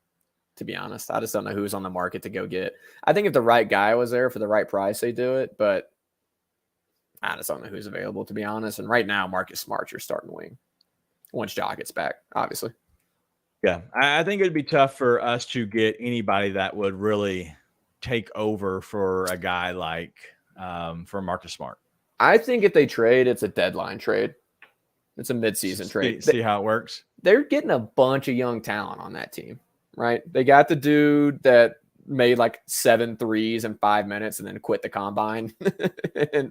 [SPEAKER 6] To be honest, I just don't know who's on the market to go get. I think if the right guy was there for the right price, they do it, but I just don't know who's available, to be honest. And right now, Marcus Smart's your starting wing once Ja gets back, obviously.
[SPEAKER 5] Yeah, I think it'd be tough for us to get anybody that would really take over for a guy like for Marcus Smart.
[SPEAKER 6] I think if they trade, it's a deadline trade. It's a midseason trade.
[SPEAKER 5] See how it works.
[SPEAKER 6] They're getting a bunch of young talent on that team. Right. They got the dude that made like 7 threes in 5 minutes and then quit the combine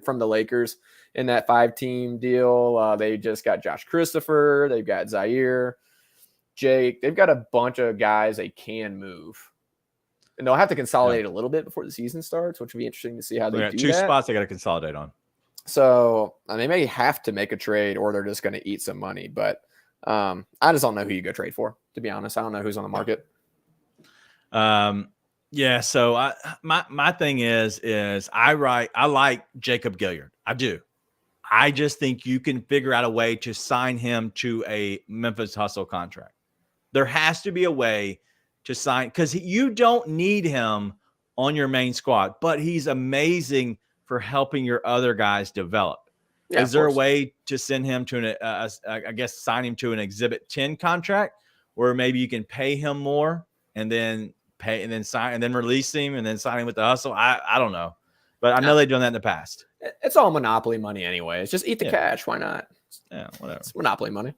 [SPEAKER 6] from the Lakers in that 5-team deal. They just got Josh Christopher. They've got Zaire, Jake. They've got a bunch of guys they can move. And they'll have to consolidate a little bit before the season starts, which would be interesting to see how they do
[SPEAKER 5] 2 spots they got to consolidate on.
[SPEAKER 6] So they may have to make a trade or they're just going to eat some money. But I just don't know who you go trade for, to be honest. I don't know who's on the market.
[SPEAKER 5] Yeah. So my thing is I like Jacob Gilyard. I do. I just think you can figure out a way to sign him to a Memphis Hustle contract. There has to be a way to sign because you don't need him on your main squad, but he's amazing for helping your other guys develop. Yeah, is there a way to send him to sign him to an Exhibit 10 contract where maybe you can pay him more and then sign and then release him and then sign him with the Hustle? I don't know, but I know they've done that in the past.
[SPEAKER 6] It's all monopoly money anyway. It's just eat the cash. Why not?
[SPEAKER 5] Yeah, whatever.
[SPEAKER 6] It's monopoly money.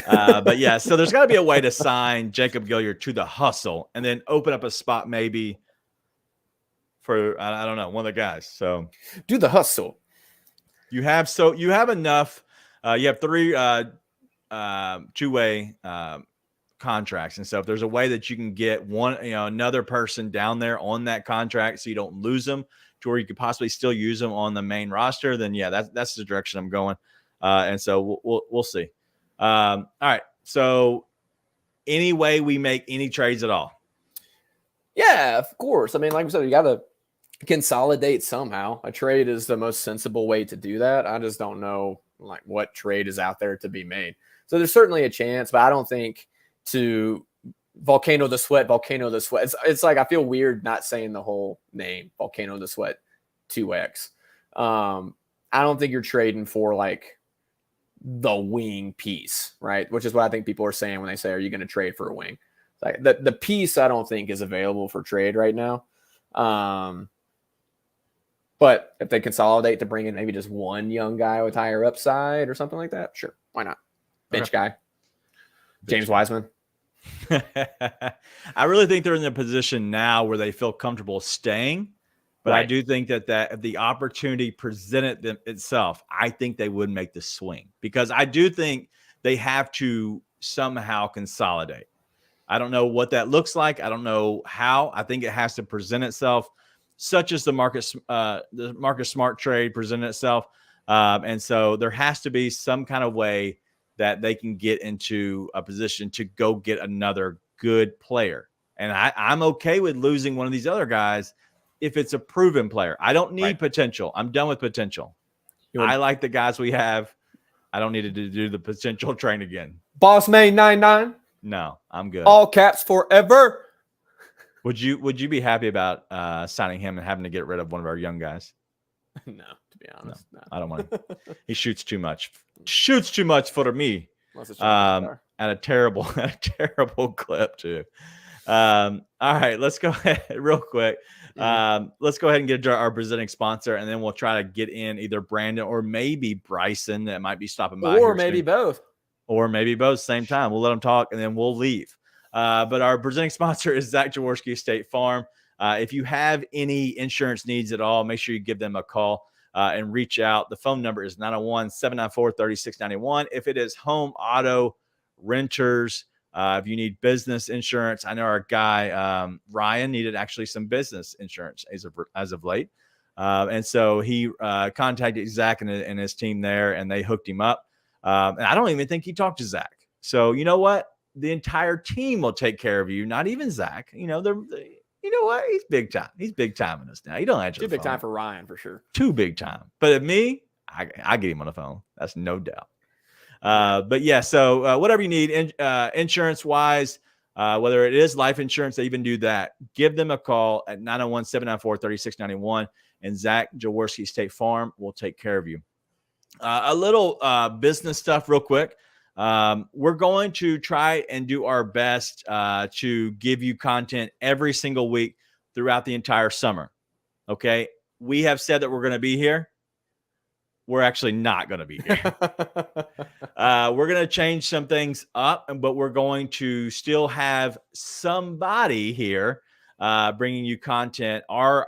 [SPEAKER 5] But yeah, so there's got to be a way to sign Jacob Gilyard to the Hustle and then open up a spot maybe for, I don't know, one of the guys. So
[SPEAKER 6] do the Hustle.
[SPEAKER 5] You have enough. You have 3 two-way contracts. And so if there's a way that you can get another person down there on that contract so you don't lose them to where you could possibly still use them on the main roster, then yeah, that's the direction I'm going. And so we'll see. All right. So any way we make any trades at all?
[SPEAKER 6] Yeah, of course. I mean, like I said, you got to consolidate somehow. A trade is the most sensible way to do that. I just don't know like what trade is out there to be made. So there's certainly a chance, but I don't think to Volcano the Sweat. It's like I feel weird not saying the whole name, Volcano the Sweat 2X. I don't think you're trading for like the wing piece, right? Which is what I think people are saying when they say, are you going to trade for a wing? Like the piece I don't think is available for trade right now. But if they consolidate to bring in maybe just one young guy with higher upside or something like that, sure, why not? Bench guy, James Wiseman.
[SPEAKER 5] I really think they're in the position now where they feel comfortable staying. But right. I do think that if the opportunity presented itself, I think they would make the swing because I do think they have to somehow consolidate. I don't know what that looks like. I don't know how. I think it has to present itself, such as the Marcus Smart trade presented itself. And so there has to be some kind of way that they can get into a position to go get another good player. And I'm okay with losing one of these other guys if it's a proven player. I don't need potential. I'm done with potential. I like the guys we have. I don't need to do the potential train again.
[SPEAKER 6] Boss May 99.
[SPEAKER 5] No, I'm good.
[SPEAKER 6] All caps forever.
[SPEAKER 5] Would you be happy about signing him and having to get rid of one of our young guys?
[SPEAKER 6] No, to be honest. No.
[SPEAKER 5] I don't want him. He shoots too much. Shoots too much for me. At a terrible clip too. All right, let's go ahead real quick. Let's go ahead and get our presenting sponsor, and then we'll try to get in either Brandon or maybe Bryson that might be stopping by.
[SPEAKER 6] Or maybe both.
[SPEAKER 5] Or maybe both same time. We'll let them talk, and then we'll leave. But our presenting sponsor is Zach Jaworski, State Farm. If you have any insurance needs at all, make sure you give them a call and reach out. The phone number is 901-794-3691. If it is home, auto, renters, if you need business insurance, I know our guy Ryan needed actually some business insurance as of late. And so he contacted Zach and his team there, and they hooked him up. And I don't even think he talked to Zach. So you know what? The entire team will take care of you, not even Zach. You know what? He's big time. He's big time in this now. You don't answer
[SPEAKER 6] Too
[SPEAKER 5] the
[SPEAKER 6] big
[SPEAKER 5] phone.
[SPEAKER 6] time for Ryan for sure.
[SPEAKER 5] Too big time. But at me, I get him on the phone. That's no doubt. But yeah, so whatever you need insurance wise, whether it is life insurance, they even do that. Give them a call at 901-794-3691, and Zach Jaworski, State Farm, will take care of you. A little business stuff real quick. We're going to try and do our best to give you content every single week throughout the entire summer. Okay. We have said that we're going to be here. We're actually not going to be here. We're going to change some things up, but we're going to still have somebody here bringing you content. Our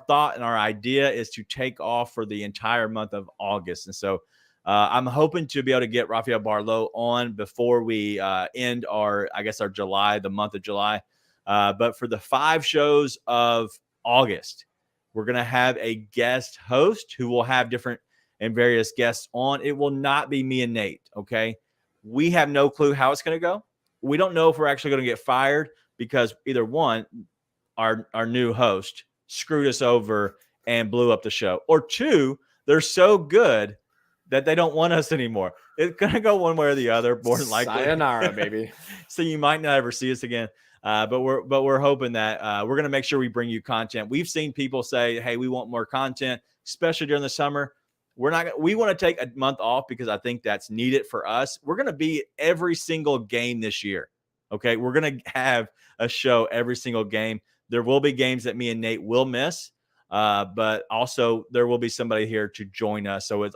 [SPEAKER 5] thought and our idea is to take off for the entire month of August. And so I'm hoping to be able to get Rafael Barlow on before we end our July, the month of July. But for the 5 shows of August, we're going to have a guest host who will have different and various guests on. It will not be me and Nate. Okay. We have no clue how it's going to go. We don't know if we're actually going to get fired because either one, our new host screwed us over and blew up the show, or two, they're so good that they don't want us anymore. It's going to go one way or the other, more than likely.
[SPEAKER 6] Sayonara, baby.
[SPEAKER 5] So you might not ever see us again. But we're hoping that we're going to make sure we bring you content. We've seen people say, hey, we want more content, especially during the summer. We want to take a month off because I think that's needed for us. We're going to be every single game this year. Okay. We're going to have a show every single game. There will be games that me and Nate will miss. But also there will be somebody here to join us. So it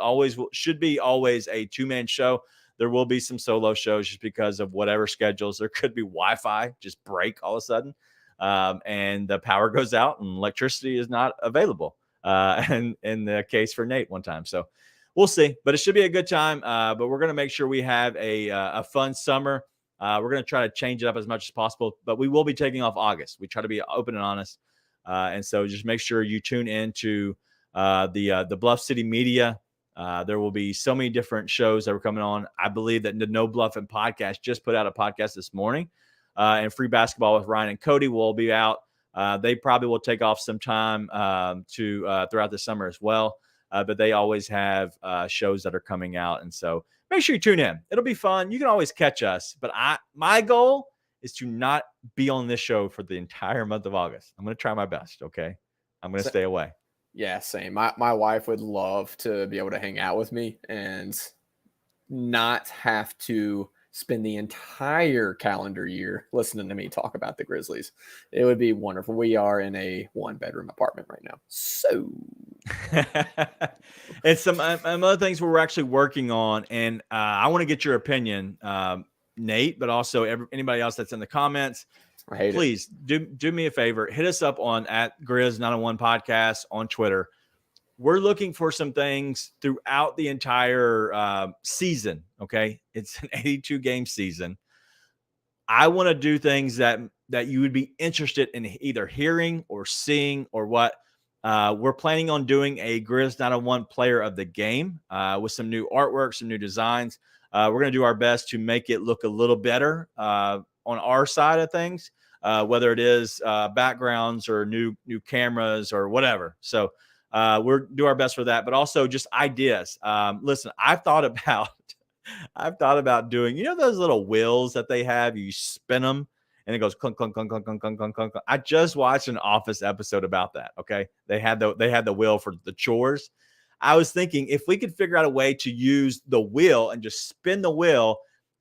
[SPEAKER 5] should be always a 2-man show. There will be some solo shows just because of whatever schedules. There could be Wi-Fi just break all of a sudden. And the power goes out and electricity is not available. And in the case for Nate one time. So we'll see, but it should be a good time. But we're going to make sure we have a fun summer. We're going to try to change it up as much as possible, but we will be taking off August. We try to be open and honest. And so just make sure you tune in to the Bluff City Media. There will be so many different shows that are coming on. I believe that the No Bluffing podcast just put out a podcast this morning, and Free Basketball with Ryan and Cody will be out. They probably will take off some time throughout the summer as well. But they always have shows that are coming out. And so make sure you tune in. It'll be fun. You can always catch us. But my goal is to not be on this show for the entire month of August. I'm going to try my best, okay? I'm going to stay away.
[SPEAKER 6] Yeah, same. My wife would love to be able to hang out with me and not have to spend the entire calendar year listening to me talk about the Grizzlies. It would be wonderful. We are in a 1-bedroom apartment right now. So
[SPEAKER 5] and some other things we're actually working on, and I want to get your opinion, Nate, but also anybody else that's in the comments. Please do me a favor. Hit us up on @Grizz901 podcast on Twitter. We're looking for some things throughout the entire season. Okay. It's an 82 game season. I want to do things that you would be interested in either hearing or seeing or what. We're planning on doing a Grizz 901 player of the game with some new artwork, some new designs. We're going to do our best to make it look a little better on our side of things, whether it is backgrounds or new cameras or whatever. So we'll do our best for that, but also just ideas. Listen, I've thought about doing, those little wheels that they have, you spin them and it goes clunk, clunk, clunk, clunk, clunk, clunk, clunk, clunk. I just watched an Office episode about that. Okay. They had the wheel for the chores. I was thinking if we could figure out a way to use the wheel and just spin the wheel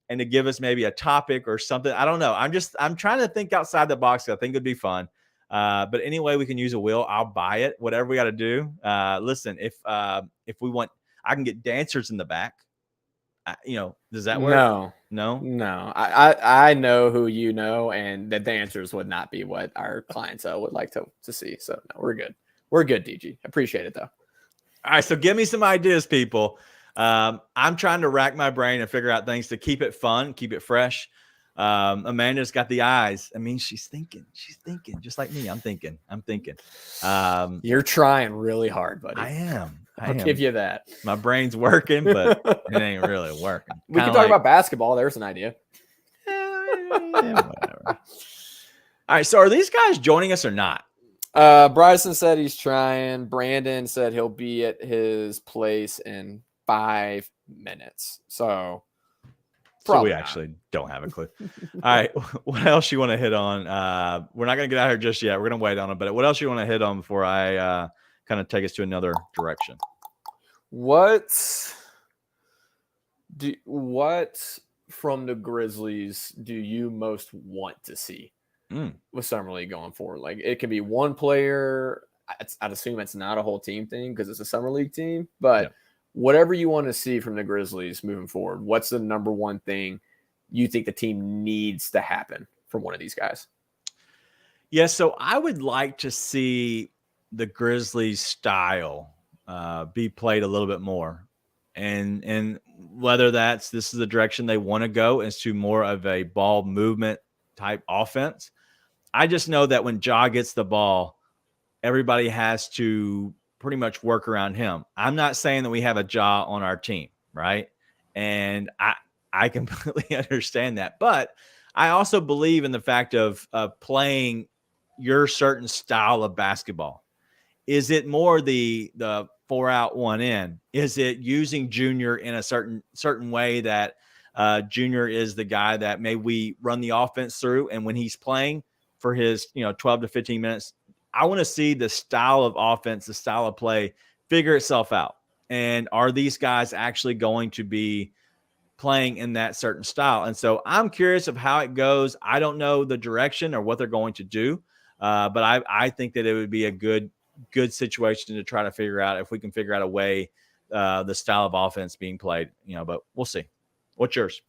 [SPEAKER 5] and to give us maybe a topic or something. I don't know. I'm trying to think outside the box. I think it'd be fun. But anyway, we can use a wheel. I'll buy it, whatever we got to do. Listen, if we want, I can get dancers in the back. Does that work? No.
[SPEAKER 6] I know who you know, and the dancers would not be what our clientele would like to see. So no, we're good. We're good, DG. Appreciate it though.
[SPEAKER 5] All right, so give me some ideas, people. I'm trying to rack my brain and figure out things to keep it fun, keep it fresh. Amanda's got the eyes. I mean, she's thinking just like me. I'm thinking.
[SPEAKER 6] You're trying really hard, buddy.
[SPEAKER 5] I am.
[SPEAKER 6] I'll give you that.
[SPEAKER 5] My brain's working, but it ain't really working.
[SPEAKER 6] We can talk about basketball. There's an idea.
[SPEAKER 5] Whatever. All right. So are these guys joining us or not?
[SPEAKER 6] Bryson said he's trying. Brandon said he'll be at his place in 5 minutes. So
[SPEAKER 5] we actually don't have a clue. All right. What else you want to hit on? We're not going to get out here just yet. We're going to wait on it. But what else you want to hit on before I kind of take us to another direction?
[SPEAKER 6] What from the Grizzlies do you most want to see with Summer League going forward? Like, it can be one player. I'd assume it's not a whole team thing because it's a Summer League team. But whatever you want to see from the Grizzlies moving forward, what's the number one thing you think the team needs to happen from one of these guys?
[SPEAKER 5] Yeah, so I would like to see the Grizzlies style be played a little bit more. And whether this is the direction they want to go is to more of a ball movement type offense. I just know that when Ja gets the ball, everybody has to pretty much work around him. I'm not saying that we have a Ja on our team, right? And I completely understand that. But I also believe in the fact of playing your certain style of basketball. Is it more the 4 out, 1 in? Is it using Junior in a certain way that Junior is the guy that maybe we run the offense through, and when he's playing for his 12 to 15 minutes, I want to see the style of offense, the style of play figure itself out. And are these guys actually going to be playing in that certain style? And so I'm curious of how it goes. I don't know the direction or what they're going to do, but I think that it would be a good situation to try to figure out if we can figure out a way, the style of offense being played, but we'll see. What's yours?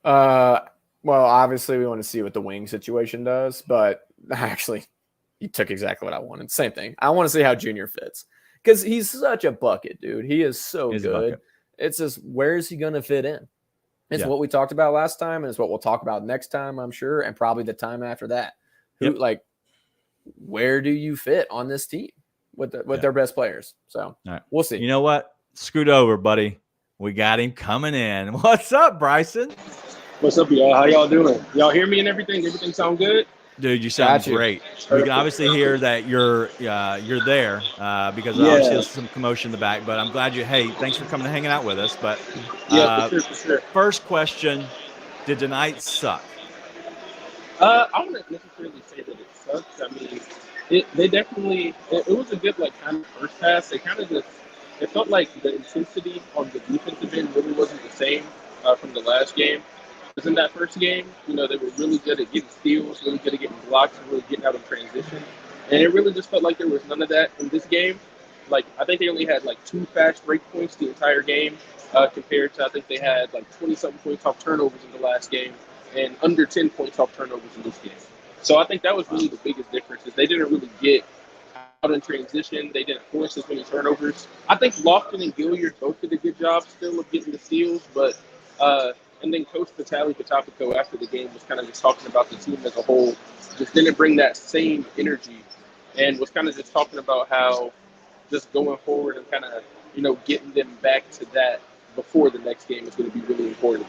[SPEAKER 6] Well, obviously we want to see what the wing situation does, but actually you took exactly what I wanted. Same thing. I want to see how Junior fits because he's such a bucket, dude. He is so good. It's just, where is he going to fit in? It's what we talked about last time, and it's what we'll talk about next time, I'm sure, and probably the time after that. Where do you fit on this team with their best players? So we'll see.
[SPEAKER 5] You know what? Scoot over, buddy. We got him coming in. What's up, Bryson?
[SPEAKER 7] What's up, y'all? How y'all doing? Y'all hear me and everything? Everything sound good?
[SPEAKER 5] Dude, you sound great. We can obviously hear that you're there because obviously there's some commotion in the back. But I'm glad thanks for coming and hanging out with us. But
[SPEAKER 7] for sure.
[SPEAKER 5] First question: did tonight suck?
[SPEAKER 7] I wouldn't necessarily say that it sucks. I mean, they definitely it was a good kind of first pass. They kind of it felt like the intensity on the defensive end really wasn't the same from the last game. Because in that first game, they were really good at getting steals, really good at getting blocks, and really getting out of transition. And it really just felt like there was none of that in this game. I think they only had 2 fast break points the entire game compared to I think they had 20-something points off turnovers in the last game and under 10 points off turnovers in this game. So I think that was really the biggest difference is they didn't really get out in transition. They didn't force as many turnovers. I think Lofton and Gilliard both did a good job still of getting the steals, but and then Coach Vitaly Potapico after the game was kind of just talking about the team as a whole, just didn't bring that same energy and was kind of just talking about how just going forward and kind of, getting them back to that before the next game is going to be really important.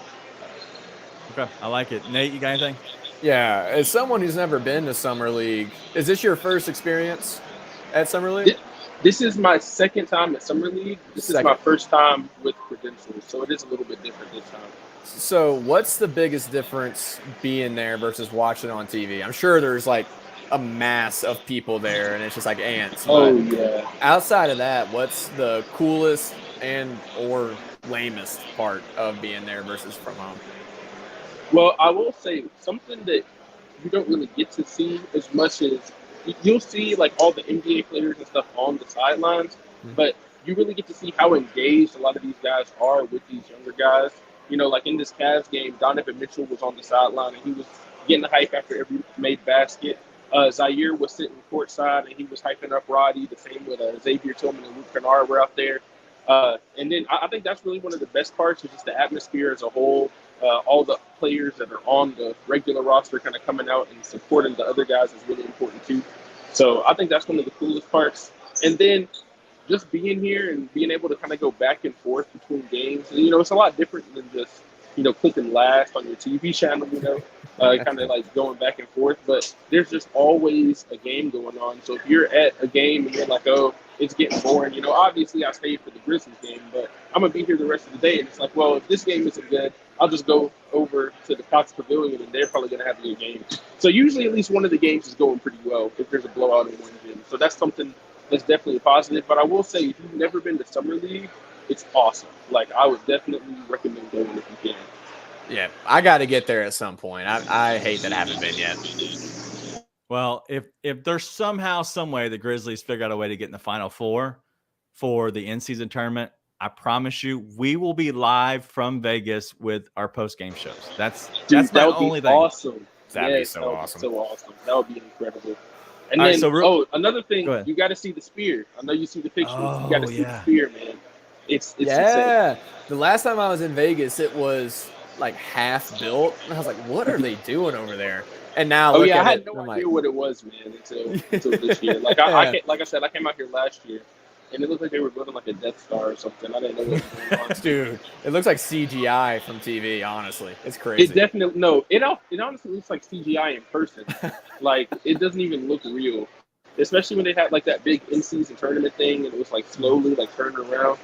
[SPEAKER 5] Okay, I like it. Nate, you got anything?
[SPEAKER 6] Yeah, as someone who's never been to Summer League, is this your first experience at Summer League?
[SPEAKER 7] This is my second time at Summer League. This is my first time with credentials, so it is a little bit different this time.
[SPEAKER 6] So what's the biggest difference being there versus watching on TV? I'm sure there's a mass of people there and it's just like ants.
[SPEAKER 7] Oh, yeah.
[SPEAKER 6] Outside of that, what's the coolest and or lamest part of being there versus from home?
[SPEAKER 7] Well, I will say something that you don't really get to see as much as you'll see all the NBA players and stuff on the sidelines, but you really get to see how engaged a lot of these guys are with these younger guys. In this Cavs game, Donovan Mitchell was on the sideline and he was getting the hype after every made basket. Zaire was sitting courtside and he was hyping up Roddy. The same with Xavier Tillman and Luke Kennard were out there. And then I think that's really one of the best parts is just the atmosphere as a whole. All the players that are on the regular roster kind of coming out and supporting the other guys is really important too. So I think that's one of the coolest parts. And then just being here and being able to kind of go back and forth between games, and, it's a lot different than just, clicking last on your TV channel, kind of going back and forth. But there's just always a game going on. So if you're at a game and you're like, oh, it's getting boring, obviously I stayed for the Grizzlies game, but I'm going to be here the rest of the day. And it's like, well, if this game isn't good, I'll just go over to the Cox Pavilion and they're probably going to have a good game. So usually at least one of the games is going pretty well if there's a blowout in one gym. So that's something that's definitely positive. But I will say, if you've never been to Summer League, it's awesome. I would definitely recommend going if you can.
[SPEAKER 6] Yeah, I got to get there at some point. I hate that I haven't been yet.
[SPEAKER 5] Well, if there's somehow, some way the Grizzlies figure out a way to get in the Final Four for the in-season tournament, I promise you, we will be live from Vegas with our post-game shows. That's
[SPEAKER 7] that
[SPEAKER 5] would
[SPEAKER 7] be awesome.
[SPEAKER 6] That'd be so awesome.
[SPEAKER 7] So awesome. That would be incredible. And
[SPEAKER 5] all
[SPEAKER 7] then,
[SPEAKER 5] right,
[SPEAKER 7] another thing, you got to see the spear. I know you see the pictures. You got to see the spear, man. It's insane.
[SPEAKER 6] The last time I was in Vegas, it was half built, and I was like, "What are they doing over there?" And now,
[SPEAKER 7] I had no idea what it was, man, until this year. Like I said, I came out here last year, and it looked like they were building a Death Star or something. I didn't know what was going on.
[SPEAKER 6] Dude, it looks like CGI from TV. Honestly, it's crazy.
[SPEAKER 7] It definitely it honestly looks like CGI in person. It doesn't even look real, especially when they had that big in-season tournament thing, and it was slowly turning around.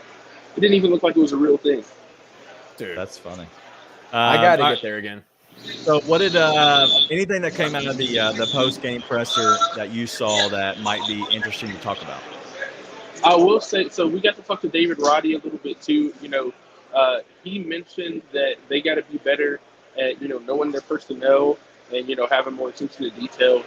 [SPEAKER 7] It didn't even look like it was a real thing.
[SPEAKER 5] Dude, that's funny.
[SPEAKER 6] I got to get there again.
[SPEAKER 5] So what did anything that came out of the post-game presser that you saw that might be interesting to talk about?
[SPEAKER 7] I will say, so we got to talk to David Roddy a little bit too. He mentioned that they got to be better at, knowing their personnel and, having more attention to detail.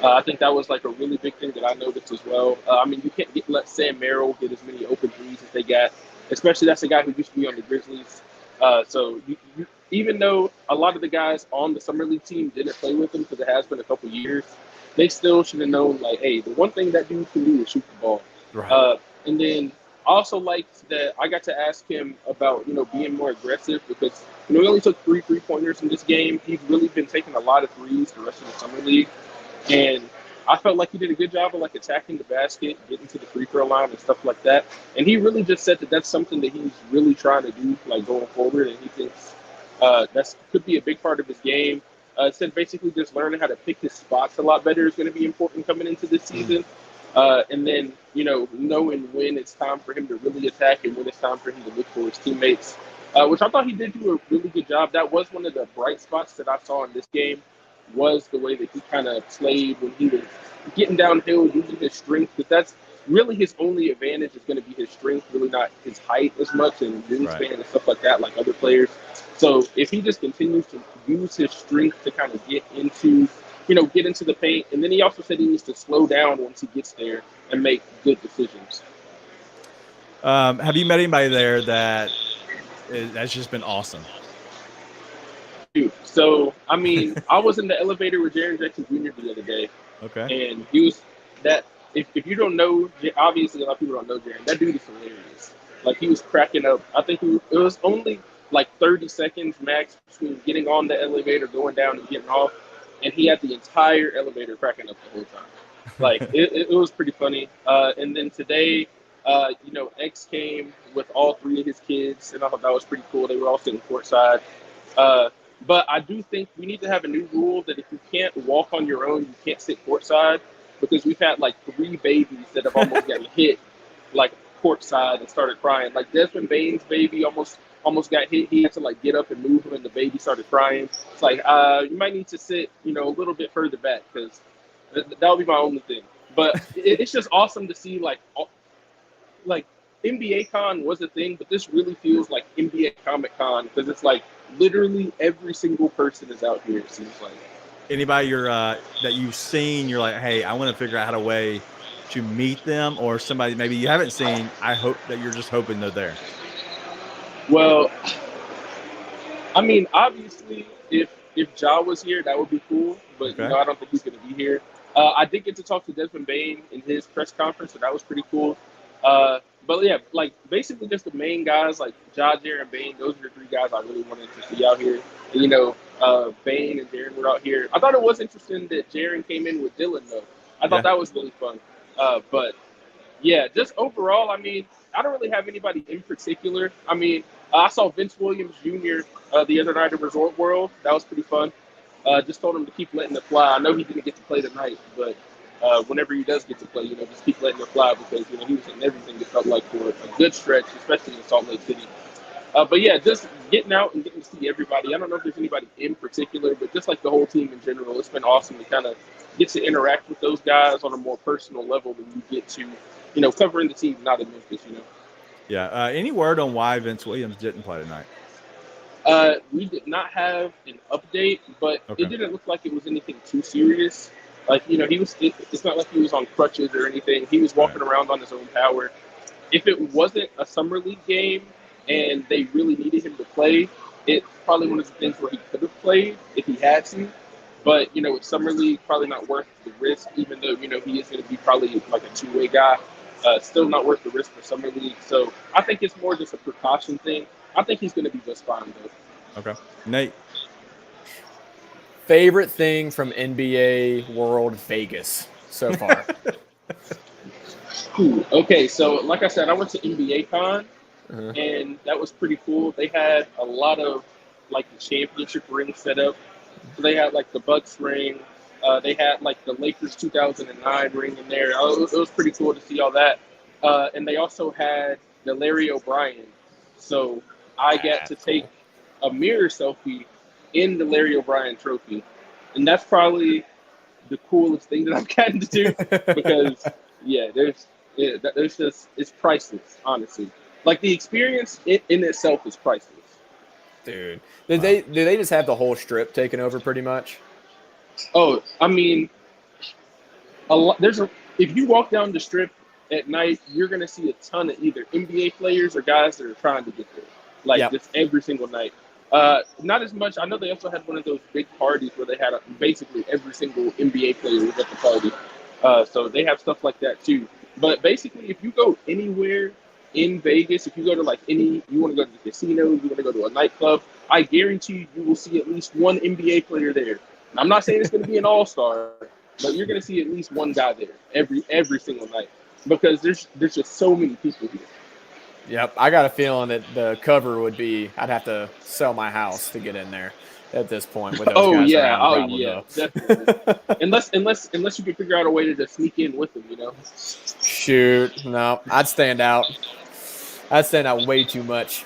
[SPEAKER 7] I think that was a really big thing that I noticed as well. You can't let Sam Merrill get as many open threes as they got, especially that's a guy who used to be on the Grizzlies. So you even though a lot of the guys on the Summer League team didn't play with him because it has been a couple years, they still should have known, hey, the one thing that dude can do is shoot the ball.
[SPEAKER 5] Right.
[SPEAKER 7] And then also liked that I got to ask him about, being more aggressive because, he only took 3 3-pointers in this game. He's really been taking a lot of threes the rest of the summer league. And I felt like he did a good job of like attacking the basket, getting to the free throw line and stuff like that. And he really just said that that's something that he's really trying to do, like going forward. And he thinks that could be a big part of his game. Said basically just learning how to pick his spots a lot better is going to be important coming into this season. And then, knowing when it's time for him to really attack and when it's time for him to look for his teammates, which I thought he did do a really good job. That was one of the bright spots that I saw in this game, was the way that he kind of played when he was getting downhill, using his strength, because that's really his only advantage is going to be his strength, really not his height as much and wingspan and stuff like that, like other players. So if he just continues to use his strength to kind of get into the paint, and then he also said he needs to slow down once he gets there and make good decisions.
[SPEAKER 5] Have you met anybody there that's just been awesome?
[SPEAKER 7] Dude, so, I mean, I was in the elevator with Jaren Jackson Jr. the other day.
[SPEAKER 5] Okay.
[SPEAKER 7] And he was that, if you don't know, obviously a lot of people don't know Jaren, that dude is hilarious. Like, he was cracking up. I think it was only like 30 seconds max between getting on the elevator, going down, and getting off. And he had the entire elevator cracking up the whole time. Like, it was pretty funny. And then today, X came with all 3 of his kids, and I thought that was pretty cool. They were all sitting courtside. But I do think we need to have a new rule that if you can't walk on your own, you can't sit courtside, because we've had like 3 babies that have almost gotten hit like courtside and started crying. Like Desmond Bane's baby almost got hit. He had to like get up and move him, and the baby started crying. It's like, you might need to sit, a little bit further back, because that would be my only thing. But it's just awesome to see like NBA Con was a thing, but this really feels like NBA Comic Con, because it's like literally every single person is out here, it seems like.
[SPEAKER 5] Anybody that you've seen, you're like, hey, I want to figure out how to way to meet them, or somebody maybe you haven't seen, I hope that you're just hoping they're there?
[SPEAKER 7] Well, I mean, obviously, if Ja was here, that would be cool, but
[SPEAKER 5] Okay.
[SPEAKER 7] I don't think he's going to be here. I did get to talk to Desmond Bane in his press conference, so that was pretty cool. But yeah, like basically just the main guys like Ja, Jaren, Bane. Those are the 3 guys I really wanted to see out here. And, Bane and Jaren were out here. I thought it was interesting that Jaren came in with Dylan though. I thought that was really fun. But yeah, just overall, I mean, I don't really have anybody in particular. I mean, I saw Vince Williams Jr. The other night at Resort World. That was pretty fun. Just told him to keep letting it fly. I know he didn't get to play tonight, but whenever he does get to play, just keep letting it fly, because, he was in everything, it felt like, for a good stretch, especially in Salt Lake City. But yeah, just getting out and getting to see everybody. I don't know if there's anybody in particular, but just like the whole team in general, it's been awesome to kind of get to interact with those guys on a more personal level than you get to, covering the team, not in Memphis,
[SPEAKER 5] Yeah. Any word on why Vince Williams didn't play tonight?
[SPEAKER 7] We did not have an update, but
[SPEAKER 5] Okay.
[SPEAKER 7] It didn't look like it was anything too serious. Like, it's not like he was on crutches or anything. He was walking around on his own power. If it wasn't a summer league game and they really needed him to play, it's probably one of the things where he could have played if he had to. But, with summer league, probably not worth the risk, even though, he is going to be probably like a 2-way guy. Still not worth the risk for summer league. So I think it's more just a precaution thing. I think he's going to be just fine, though.
[SPEAKER 5] Okay. Nate.
[SPEAKER 6] Favorite thing from NBA World Vegas so far?
[SPEAKER 7] Cool. Okay, so like I said, I went to NBA Con, and that was pretty cool. They had a lot of like the championship ring set up. So they had like the Bucks ring. They had like the Lakers 2009 ring in there. It was pretty cool to see all that. And they also had the Larry O'Brien. So I got to take a mirror selfie in the Larry O'Brien trophy. And that's probably the coolest thing that I've gotten to do, because there's just, it's priceless, honestly. Like the experience in itself is priceless.
[SPEAKER 6] Dude, did they just have the whole strip taken over pretty much?
[SPEAKER 7] Oh, I mean, if you walk down the strip at night, you're gonna see a ton of either NBA players or guys that are trying to get there, just every single night. Not as much. I know they also had one of those big parties where they had basically every single NBA player was at the party. So they have stuff like that too. But basically, if you go anywhere in Vegas, if you go to like you want to go to the casino, you want to go to a nightclub, I guarantee you will see at least one NBA player there. And I'm not saying it's going to be an all-star, but you're going to see at least one guy there every single night because there's just so many people here.
[SPEAKER 6] Yep, I got a feeling that the cover would be I'd have to sell my house to get in there at this point. With those guys around,
[SPEAKER 7] definitely. unless you can figure out a way to just sneak in with them, you know.
[SPEAKER 6] Shoot, no, I'd stand out. I'd stand out way too much.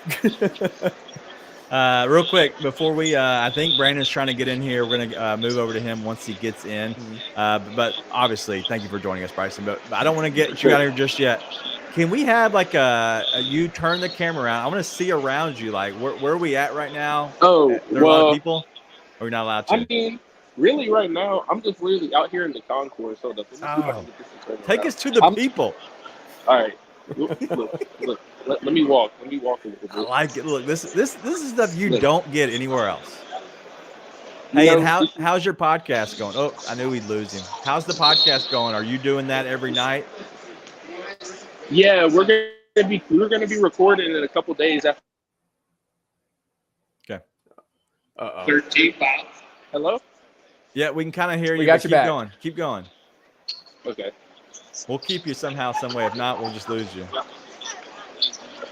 [SPEAKER 5] Real quick, before we, I think Brandon's trying to get in here. We're going to move over to him once he gets in. But obviously, thank you for joining us, Bryson. But I don't want to get you out of here just yet. Can we have like you turn the camera around? I want to see around you. Like, where are we at right now?
[SPEAKER 7] Oh,
[SPEAKER 5] there are a lot of people? Or are we not allowed to?
[SPEAKER 7] I mean, really, right now, I'm just really out here in the concourse. Hold up.
[SPEAKER 5] Take us to the people.
[SPEAKER 7] All right. Look. Let me walk. Let me walk a little bit.
[SPEAKER 5] I like it. Look, this is stuff you don't get anywhere else. Hey, and how's your podcast going? Oh, I knew we'd lose him. How's the podcast going? Are you doing that every night?
[SPEAKER 7] Yeah, we're gonna be recording in a couple days after.
[SPEAKER 5] Okay.
[SPEAKER 7] 13 pounds. Hello.
[SPEAKER 5] Yeah, we can kind of hear you.
[SPEAKER 6] We got you back.
[SPEAKER 5] Keep going.
[SPEAKER 7] Okay.
[SPEAKER 5] We'll keep you somehow, some way. If not, we'll just lose you.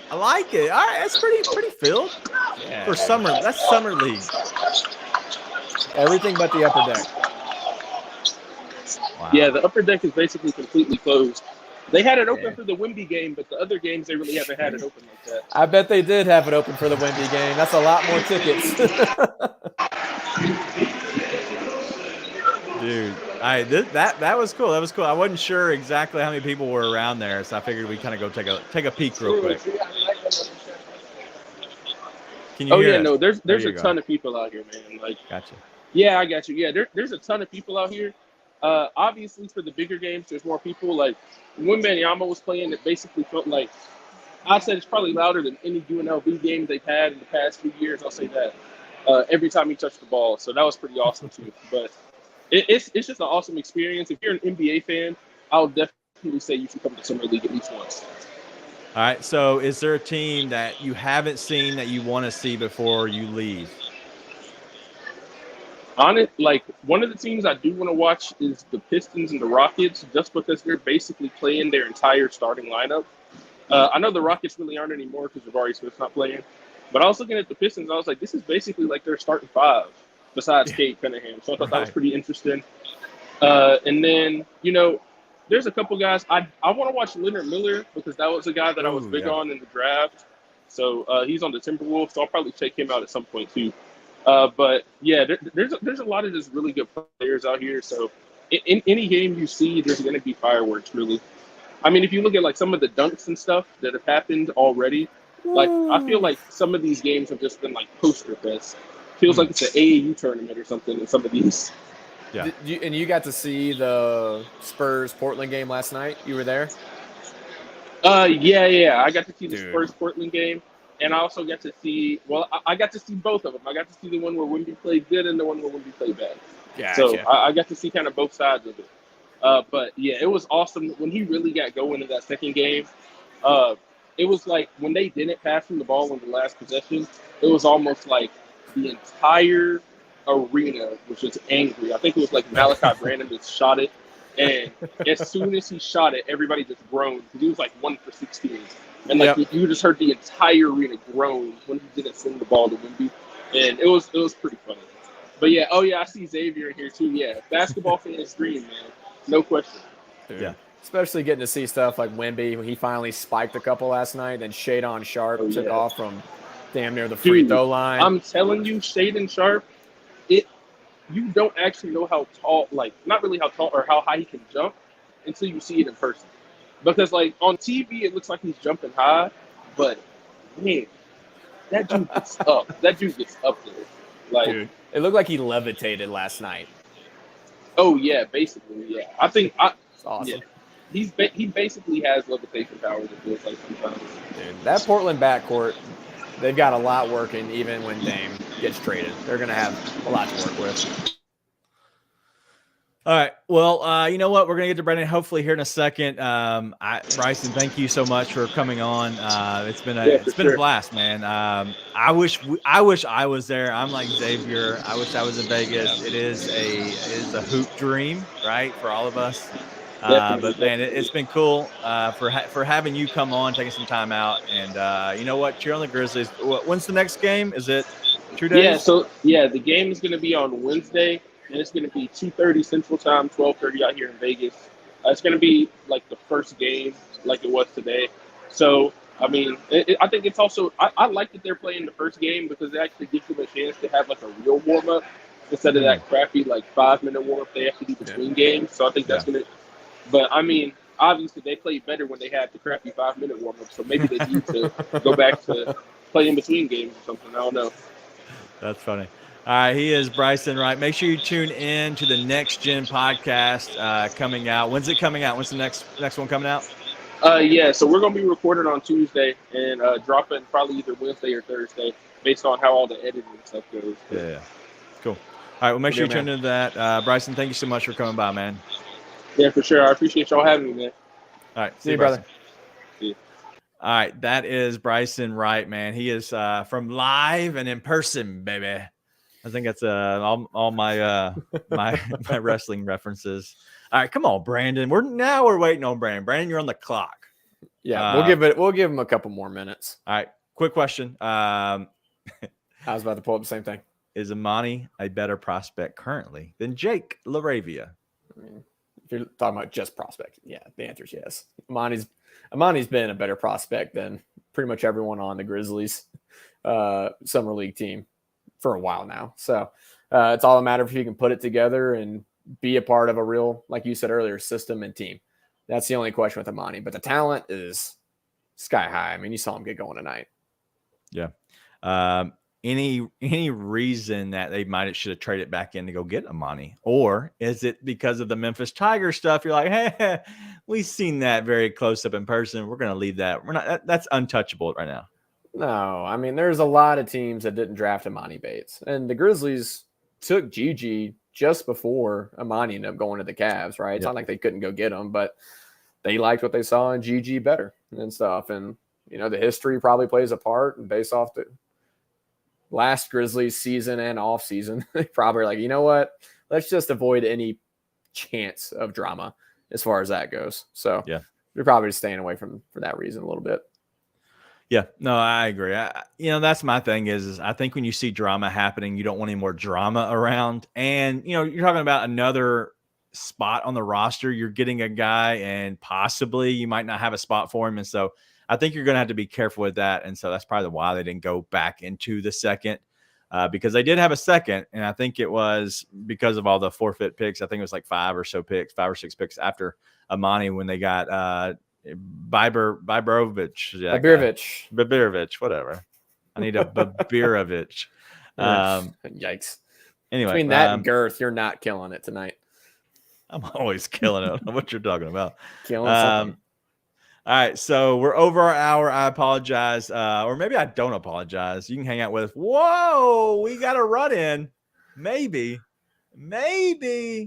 [SPEAKER 5] I like it. All right, that's pretty filled for summer. That's summer league.
[SPEAKER 6] Everything but the upper deck.
[SPEAKER 5] Wow.
[SPEAKER 7] Yeah, the upper deck is basically completely closed. They had it open for the Wemby game, but the other games they really haven't had it open like that.
[SPEAKER 6] I bet they did have it open for the Wemby game. That's a lot more tickets.
[SPEAKER 5] Dude, that was cool. That was cool. I wasn't sure exactly how many people were around there, so I figured we'd kind of go take a peek real quick. Can you hear us?
[SPEAKER 7] No, there's a ton of people out here, man. Like,
[SPEAKER 5] gotcha.
[SPEAKER 7] Yeah, I got you. Yeah, there's a ton of people out here. Obviously, for the bigger games, there's more people. Like when Wembanyama was playing, it basically felt like I said it's probably louder than any UNLV game they've had in the past few years. I'll say that every time he touched the ball, so that was pretty awesome too. But it's just an awesome experience. If you're an NBA fan, I'll definitely say you should come to Summer League at least once.
[SPEAKER 5] All right. So, is there a team that you haven't seen that you want to see before you leave?
[SPEAKER 7] On it, like one of the teams I do want to watch is the Pistons and the Rockets, just because they're basically playing their entire starting lineup. I know the Rockets really aren't anymore because Jabari Smith's not playing, but I was looking at the Pistons and I was like, this is basically like their starting five besides Cade Cunningham. So I thought that was pretty interesting. And then, there's a couple guys. I want to watch Leonard Miller because that was a guy that I was big on in the draft. So he's on the Timberwolves, so I'll probably check him out at some point too. But yeah, there's a lot of just really good players out here. So in any game you see, there's going to be fireworks. Really, I mean, if you look at like some of the dunks and stuff that have happened already, like I feel like some of these games have just been like poster fest. Feels like it's an AAU tournament or something in some of these.
[SPEAKER 5] Yeah.
[SPEAKER 6] And you got to see the Spurs Portland game last night. You were there?
[SPEAKER 7] Yeah. I got to see the Spurs Portland game. And I also got to see, I got to see both of them. I got to see the one where Wemby played good and the one where Wemby played bad.
[SPEAKER 6] Yeah.
[SPEAKER 7] So I got to see kind of both sides of it. But yeah, it was awesome. When he really got going in that second game, it was like when they didn't pass him the ball in the last possession, it was almost like the entire arena was just angry. I think it was like Malachi Branham just shot it. And as soon as he shot it, everybody just groaned because he was like 1 for 16. And like you just heard the entire arena groan when he didn't send the ball to Wemby, and it was pretty funny. But yeah, I see Xavier in here too. Yeah, basketball fans dream, man, no question.
[SPEAKER 6] Dude. Yeah, especially getting to see stuff like Wemby when he finally spiked a couple last night, and Shadon Sharp took off from damn near the free throw line.
[SPEAKER 7] I'm telling you, Shadon Sharp, you don't actually know how tall, like not really how tall or how high he can jump until you see it in person. Because, like, on TV, it looks like he's jumping high, but, man, that dude gets up. That dude gets up there. Like,
[SPEAKER 6] dude, it looked like he levitated last night.
[SPEAKER 7] Oh, yeah, basically, yeah. I think
[SPEAKER 6] it's awesome.
[SPEAKER 7] Yeah, he basically has levitation powers, it feels like sometimes.
[SPEAKER 6] Dude, that Portland backcourt, they've got a lot working even when Dame gets traded. They're going to have a lot to work with.
[SPEAKER 5] All right. Well, you know what? We're going to get to Brendan hopefully here in a second. Bryson, thank you so much for coming on. It's been a blast, man. I wish I was there. I'm like Xavier. I wish I was in Vegas. It is a hoop dream, right, for all of us. But man, it's been cool for having you come on, taking some time out, and you know what? Cheer on the Grizzlies. When's the next game? Is it 2 days?
[SPEAKER 7] Yeah. So the game is going to be on Wednesday. And it's going to be 2:30 Central Time, 12:30 out here in Vegas. It's going to be like the first game, like it was today. So, I mean, I think it's also I like that they're playing the first game because it actually gives them a chance to have like a real warm up instead of that crappy like 5-minute warm up they have to do between games. So I think that's going to. But I mean, obviously they played better when they had the crappy 5-minute warm up. So maybe they need to go back to play in between games or something. I don't know.
[SPEAKER 5] That's funny. All right, he is Bryson Wright. Make sure you tune in to the Next Gen podcast coming out. When's it coming out? When's the next one coming out?
[SPEAKER 7] Yeah, so we're going to be recording on Tuesday and dropping probably either Wednesday or Thursday based on how all the editing stuff goes.
[SPEAKER 5] Yeah. Cool. All right, well, make sure you tune into that. Bryson, thank you so much for coming by, man.
[SPEAKER 7] Yeah, for sure. I appreciate y'all having me, man.
[SPEAKER 5] All right,
[SPEAKER 6] see you, brother.
[SPEAKER 5] See you. All right, that is Bryson Wright, man. He is from live and in person, baby. I think that's all my my wrestling references. All right, come on, Brandon. We're waiting on Brandon. Brandon, you're on the clock.
[SPEAKER 6] Yeah, we'll give him a couple more minutes.
[SPEAKER 5] All right, quick question.
[SPEAKER 6] I was about to pull up the same thing.
[SPEAKER 5] Is Amani a better prospect currently than Jake LaRavia?
[SPEAKER 6] I mean, if you're talking about just prospect, yeah, the answer is yes. Amani's been a better prospect than pretty much everyone on the Grizzlies summer league team for a while now. So it's all a matter of if you can put it together and be a part of a real, like you said earlier, system and team. That's the only question with Amani, but the talent is sky high. I mean, you saw him get going tonight.
[SPEAKER 5] Yeah. Any reason that they should have traded back in to go get Amani, or is it because of the Memphis Tigers stuff? You're like, hey, we've seen that very close up in person. We're going to leave that. That's untouchable right now.
[SPEAKER 6] No, I mean, there's a lot of teams that didn't draft Amani Bates, and the Grizzlies took Gigi just before Amani ended up going to the Cavs, right? It's not like they couldn't go get him, but they liked what they saw in Gigi better and stuff. And, you know, the history probably plays a part, and based off the last Grizzlies season and off season, they probably are like, you know what, let's just avoid any chance of drama as far as that goes. So
[SPEAKER 5] yeah,
[SPEAKER 6] they're probably just staying away for that reason a little bit.
[SPEAKER 5] Yeah, no, I agree. That's my thing is I think when you see drama happening, you don't want any more drama around. And, you know, you're talking about another spot on the roster. You're getting a guy and possibly you might not have a spot for him. And so I think you're going to have to be careful with that. And so that's probably why they didn't go back into the second because they did have a second. And I think it was because of all the forfeit picks. I think it was like 5 or 6 picks after Amani when they got Babirovich, whatever. I need a Babirovich.
[SPEAKER 6] Yikes.
[SPEAKER 5] Anyway,
[SPEAKER 6] between that and Girth, you're not killing it tonight.
[SPEAKER 5] I'm always killing it. I don't know what you're talking about.
[SPEAKER 6] Killing something.
[SPEAKER 5] All right, so we're over our hour. I apologize. Or maybe I don't apologize. You can hang out with us. Whoa, we got a run in. Maybe.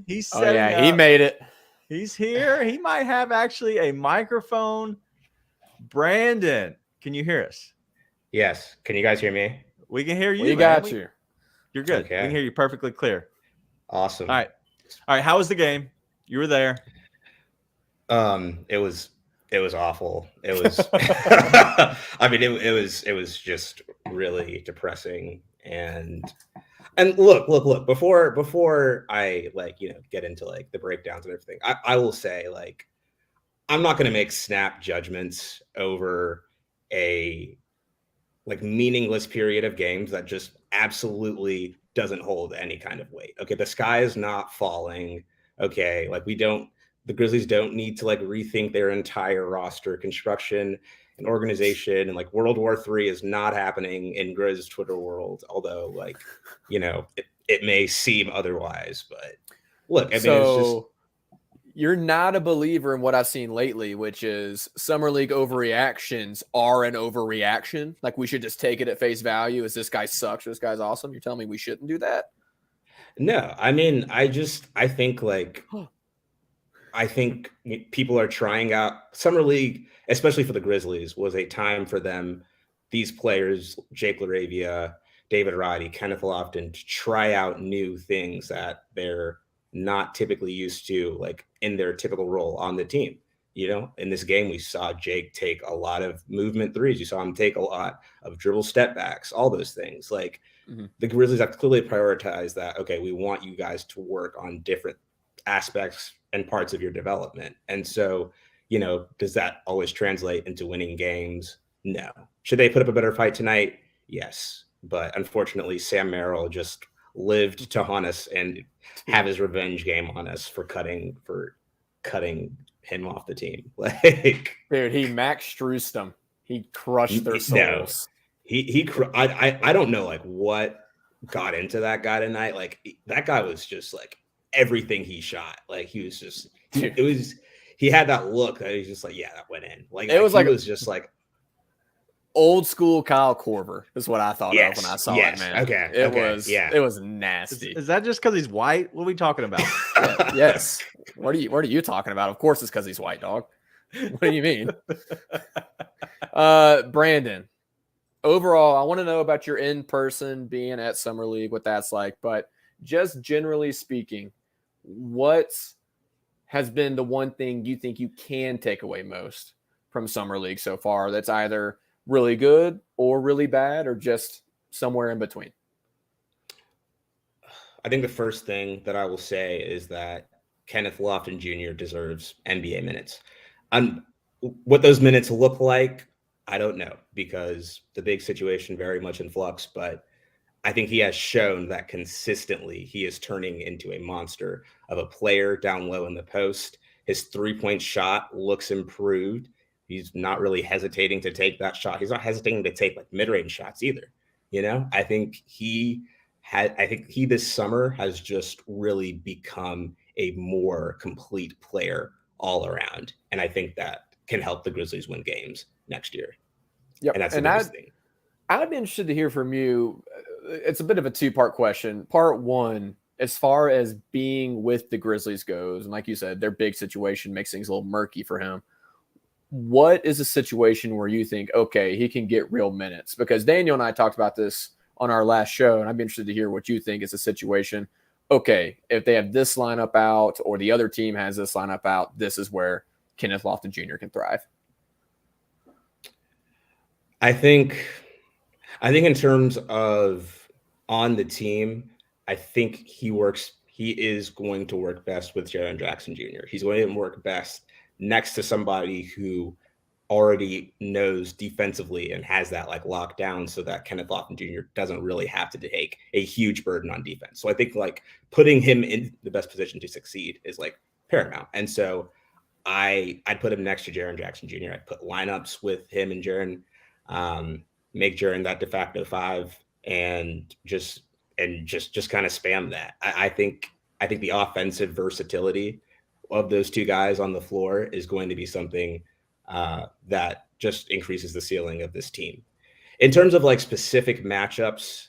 [SPEAKER 5] He's setting up.
[SPEAKER 6] He made it.
[SPEAKER 5] He's here. He might have actually a microphone. Brandon, can you hear us?
[SPEAKER 8] Yes. Can you guys hear me?
[SPEAKER 5] We can hear you.
[SPEAKER 6] We got you.
[SPEAKER 5] You're good.
[SPEAKER 8] Okay.
[SPEAKER 5] We can hear you perfectly clear.
[SPEAKER 8] Awesome.
[SPEAKER 5] All right. How was the game? You were there.
[SPEAKER 8] It was awful. It was I mean, it was just really depressing. And look, before I get into the breakdowns and everything, I will say I'm not going to make snap judgments over a meaningless period of games that just absolutely doesn't hold any kind of weight. Okay. The sky is not falling. Okay. The Grizzlies don't need to rethink their entire roster construction and organization, and World War III is not happening in Grizz Twitter world, although it may seem otherwise. But look, I mean, it's just,
[SPEAKER 6] you're not a believer in what I've seen lately, which is summer league overreactions are an overreaction. We should just take it at face value. As this guy sucks, or this guy's awesome. You're telling me we shouldn't do that?
[SPEAKER 8] No, I mean, I think like I think people are trying out summer league, especially for the Grizzlies, was a time for them. These players, Jake LaRavia, David Roddy, Kenneth Lofton, to try out new things that they're not typically used to, like in their typical role on the team. You know, in this game, we saw Jake take a lot of movement threes. You saw him take a lot of dribble step backs, all those things. Like the Grizzlies have clearly prioritized that. Okay, we want you guys to work on different aspects and parts of your development. And so, you know, does that always translate into winning games? No. Should they put up a better fight tonight? Yes. But unfortunately, Sam Merrill just lived to haunt us and have his revenge game on us for cutting him off the team. Like,
[SPEAKER 6] Dude, he Max Struessed them. He crushed their souls.
[SPEAKER 8] I don't know like what got into that guy tonight. Like that guy was just like everything he shot. Like he was just he had that look that he's just like, yeah, that went in. Like it was just like
[SPEAKER 6] old school Kyle Korver is what I thought of when I saw it, man.
[SPEAKER 8] Okay.
[SPEAKER 6] It was nasty.
[SPEAKER 5] Is that just because he's white? What are we talking about?
[SPEAKER 6] Yes. What are you talking about? Of course it's because he's white, dog. What do you mean? Brandon, overall, I want to know about your in-person being at Summer League, what that's like, but just generally speaking, what has been the one thing you think you can take away most from Summer League so far that's either really good or really bad or just somewhere in between?
[SPEAKER 8] I think the first thing that I will say is that Kenneth Lofton Jr. deserves NBA minutes. What those minutes look like, I don't know, because the big situation very much in flux, but I think he has shown that consistently he is turning into a monster of a player down low in the post. His three-point shot looks improved. He's not really hesitating to take that shot. He's not hesitating to take like mid-range shots either. You know, I think he this summer has just really become a more complete player all around. And I think that can help the Grizzlies win games next year.
[SPEAKER 6] Yep.
[SPEAKER 8] And that's the biggest thing.
[SPEAKER 6] I'd be interested to hear from you. It's a bit of a two-part question. Part one, as far as being with the Grizzlies goes, and like you said, their big situation makes things a little murky for him. What is a situation where you think, okay, he can get real minutes? Because Daniel and I talked about this on our last show, and I'd be interested to hear what you think is a situation. Okay, if they have this lineup out or the other team has this lineup out, this is where Kenneth Lofton Jr. can thrive.
[SPEAKER 8] I think in terms of on the team, I think he is going to work best with Jaren Jackson Jr. He's going to work best next to somebody who already knows defensively and has that like locked down so that Kenneth Lofton Jr. doesn't really have to take a huge burden on defense. So I think like putting him in the best position to succeed is like paramount. And so I'd put him next to Jaren Jackson Jr. I'd put lineups with him and Jaren, make Jaren that de facto 5 and just kind of spam that. I think the offensive versatility of those two guys on the floor is going to be something that just increases the ceiling of this team. In terms of like specific matchups,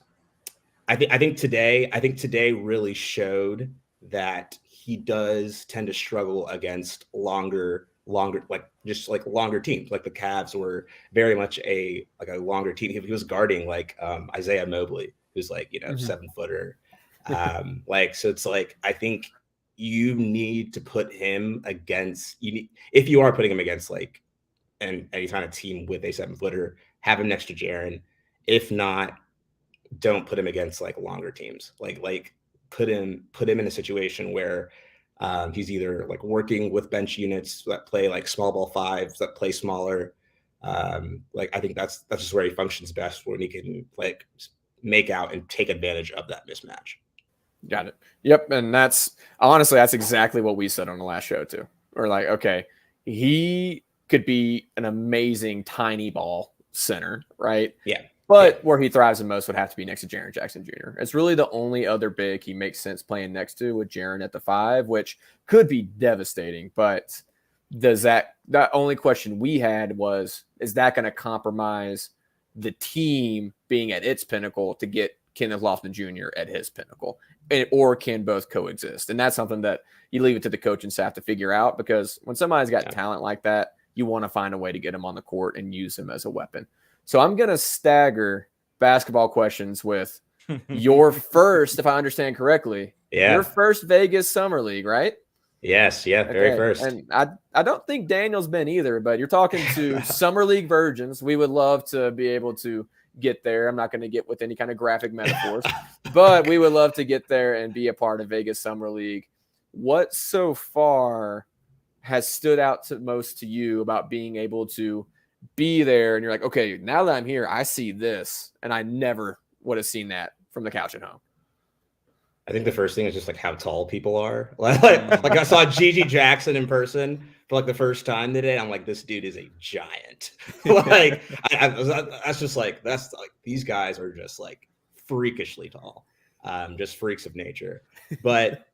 [SPEAKER 8] I think today really showed that he does tend to struggle against longer like just like longer teams. Like the Cavs were very much a longer team. He was guarding like Isaiah Mobley, who's like 7-footer. Like so it's like I think you need to put him against if you are putting him against like any kind of team with a 7-footer, have him next to Jaren. If not, don't put him against like longer teams. Like put him in a situation where he's either like working with bench units that play like small ball 5s that play smaller. Like I think that's just where he functions best, when he can like make out and take advantage of that mismatch.
[SPEAKER 6] Got it. Yep. And that's exactly what we said on the last show too. We're like, okay, he could be an amazing tiny ball center, right?
[SPEAKER 8] Yeah.
[SPEAKER 6] But where he thrives the most would have to be next to Jaren Jackson Jr. It's really the only other big he makes sense playing next to, with Jaren at the 5, which could be devastating. But the only question we had was, is that going to compromise the team being at its pinnacle to get Kenneth Lofton Jr. at his pinnacle, or can both coexist? And that's something that you leave it to the coaching staff to figure out, because when somebody's got talent like that, you want to find a way to get him on the court and use him as a weapon. So I'm going to stagger basketball questions with your first, if I understand correctly, your first Vegas Summer League, right?
[SPEAKER 8] Yes. Yeah. Very first.
[SPEAKER 6] And I don't think Daniel's been either, but you're talking to Summer League virgins. We would love to be able to get there. I'm not going to get with any kind of graphic metaphors, but we would love to get there and be a part of Vegas Summer League. What so far has stood out most to you about being able to be there? And you're like, okay, now that I'm here, I see this, and I never would have seen that from the couch at home.
[SPEAKER 8] I think the first thing is just like how tall people are. Like I saw Gigi Jackson in person for like the first time today. I'm like, this dude is a giant. Like that's like these guys are just like freakishly tall, just freaks of nature. But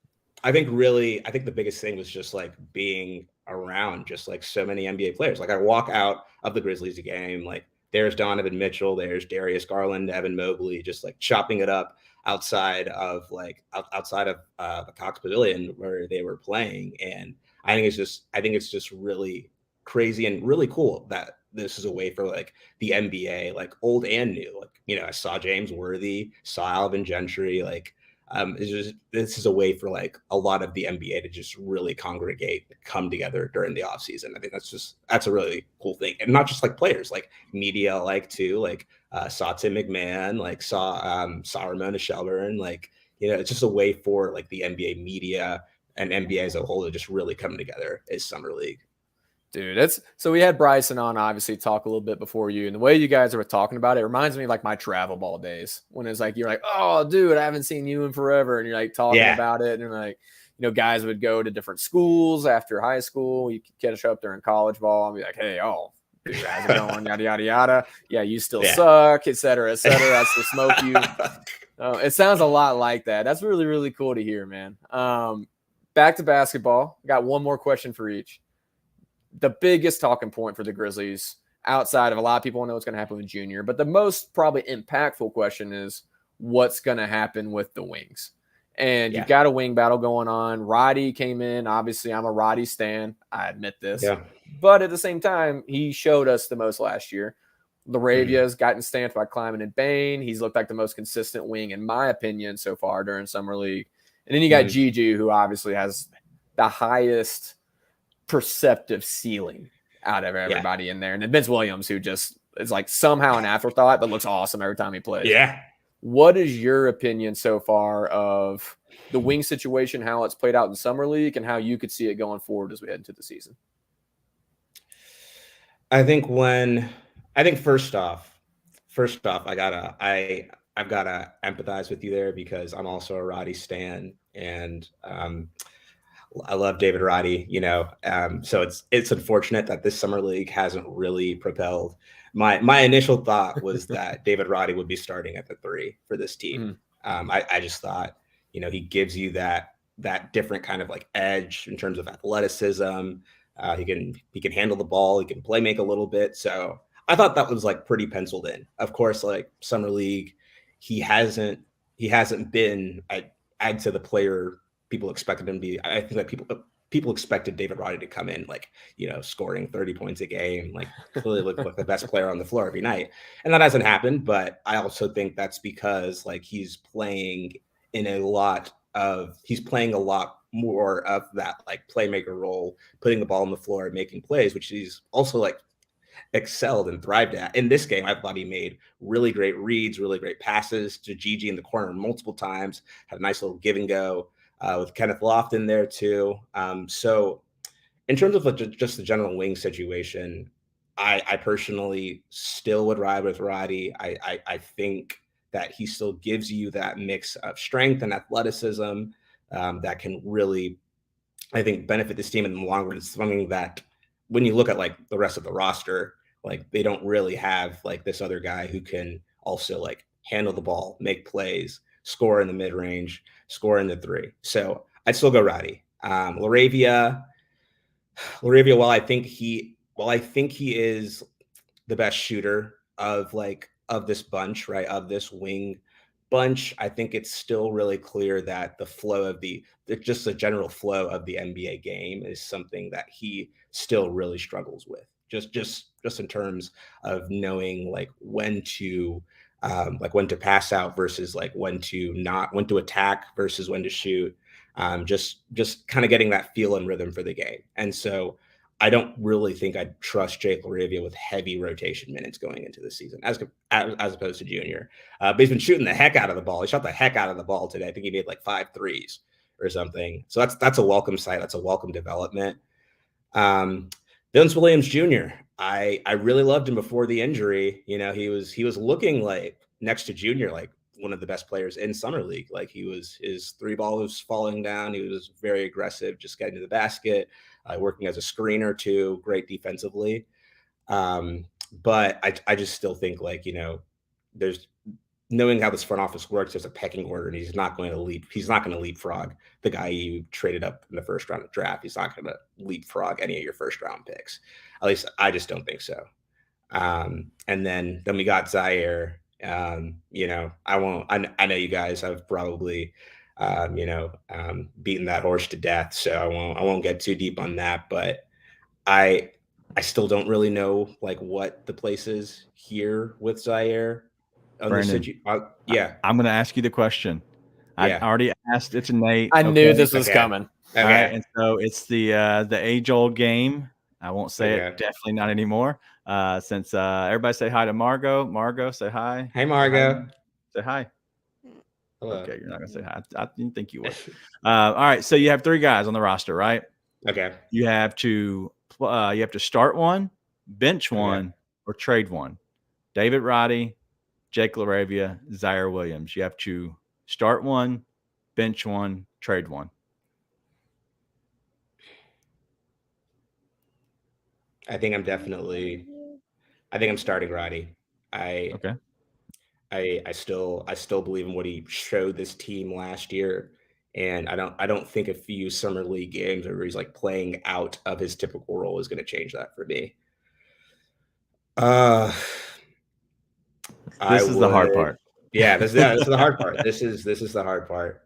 [SPEAKER 8] I think the biggest thing was just like being around just like so many NBA players. Like I walk out of the Grizzlies game, like there's Donovan Mitchell, there's Darius Garland, Evan Mobley, just like chopping it up outside of the Cox Pavilion where they were playing. And I think it's just really crazy and really cool that this is a way for like the NBA, like old and new. Like, you know, I saw James Worthy, saw Alvin Gentry, like this is a way for like a lot of the NBA to just really congregate, come together during the off season. I think that's a really cool thing. And not just like players, like media, like too, like saw Tim McMahon, like saw Ramona Shelburne, like, you know, it's just a way for like the NBA media and NBA as a whole to just really come together as Summer League.
[SPEAKER 6] Dude, so we had Bryson on, obviously, talk a little bit before you, and the way you guys were talking about it reminds me of like my travel ball days, when it's like you're like, oh, dude, I haven't seen you in forever, and you're like talking about it, and like, you know, guys would go to different schools after high school. You could catch up during college ball and be like, hey, oh, dude, how's it going? Yada yada yada. Yeah, you still suck, et cetera, et cetera. I still smoke you. It sounds a lot like that. That's really, really cool to hear, man. Back to basketball. Got one more question for each. The biggest talking point for the Grizzlies, outside of a lot of people know what's going to happen with Junior, but the most probably impactful question is what's going to happen with the wings. And you've got a wing battle going on. Roddy came in. Obviously, I'm a Roddy stan. I admit this. Yeah. But at the same time, he showed us the most last year. Laravia's gotten stamped by Kleiman and Bain. He's looked like the most consistent wing, in my opinion, so far during Summer League. And then you got Gigi, who obviously has the highest perceptive ceiling out of everybody in there. And then Vince Williams, who just is like somehow an afterthought, but looks awesome every time he plays.
[SPEAKER 8] Yeah.
[SPEAKER 6] What is your opinion so far of the wing situation, how it's played out in Summer League, and how you could see it going forward as we head into the season?
[SPEAKER 8] I think first off, I've gotta empathize with you there, because I'm also a Roddy stan, and I love David Roddy, you know. So it's unfortunate that this Summer League hasn't really propelled. My initial thought was that David Roddy would be starting at the 3 for this team. I just thought, you know, he gives you that different kind of like edge in terms of athleticism. He can handle the ball. He can play make a little bit. So I thought that was like pretty penciled in. Of course, like Summer League, he hasn't been add to the player people expected him to be. I think that people expected David Roddy to come in, like, you know, scoring 30 points a game, like really look like the best player on the floor every night. And that hasn't happened. But I also think that's because like he's playing a lot more of that like playmaker role, putting the ball on the floor, making plays, which he's also like excelled and thrived at. In this game, I thought he made really great reads, really great passes to Gigi in the corner multiple times, had a nice little give and go. With Kenneth Lofton there too. So in terms of just the general wing situation, I personally still would ride with Roddy. I think that he still gives you that mix of strength and athleticism that can really, I think, benefit this team in the long run. It's something that when you look at like the rest of the roster, like they don't really have like this other guy who can also like handle the ball, make plays, score in the mid-range, score in the 3. So I'd still go Roddy. Laravia, while I think he is the best shooter of this bunch, right, of this wing bunch, I think it's still really clear that the flow of just the general flow of the NBA game is something that he still really struggles with. Just in terms of knowing like when to pass out versus like when to attack versus when to shoot. Just kind of getting that feel and rhythm for the game. And so I don't really think I'd trust Jake LaRavia with heavy rotation minutes going into the season as opposed to Junior. But he's been shooting the heck out of the ball. He shot the heck out of the ball today. I think he made like 5 threes or something. So that's a welcome sight. That's a welcome development. Vince Williams Jr. I really loved him before the injury. You know, he was looking like next to Junior, like one of the best players in summer league. Like his 3 ball was falling down. He was very aggressive, just getting to the basket, working as a screener too, great defensively. But I just still think like, you know, there's knowing how this front office works, there's a pecking order, and he's not going to leapfrog the guy you traded up in the first round of draft. He's not going to leapfrog any of your first round picks. At least I just don't think so. And then we got Zaire. You know, I know you guys have probably, beaten that horse to death. So I won't get too deep on that, but I still don't really know like what the place is here with Zaire.
[SPEAKER 5] Brandon,
[SPEAKER 8] yeah.
[SPEAKER 5] I'm going to ask you the question. I already asked it to Nate.
[SPEAKER 6] I knew this was coming.
[SPEAKER 5] Okay. All right, and so it's the age-old game. I won't say it, definitely not anymore. Since everybody say hi to Margot. Margot, say hi.
[SPEAKER 8] Hey, Margot.
[SPEAKER 5] Say hi.
[SPEAKER 8] Hello.
[SPEAKER 5] Okay, you're not going to say hi. I didn't think you would. All right, so you have 3 guys on the roster, right?
[SPEAKER 8] Okay.
[SPEAKER 5] You have to start one, bench one, or trade one. David Roddy, Jake LaRavia, Zaire Williams. You have to start one, bench one, trade one.
[SPEAKER 8] I think I'm starting Roddy. I still believe in what he showed this team last year. And I don't think a few summer league games where he's like playing out of his typical role is going to change that for me.
[SPEAKER 5] This is the hard part.
[SPEAKER 8] Yeah, this is the hard part. This is the hard part.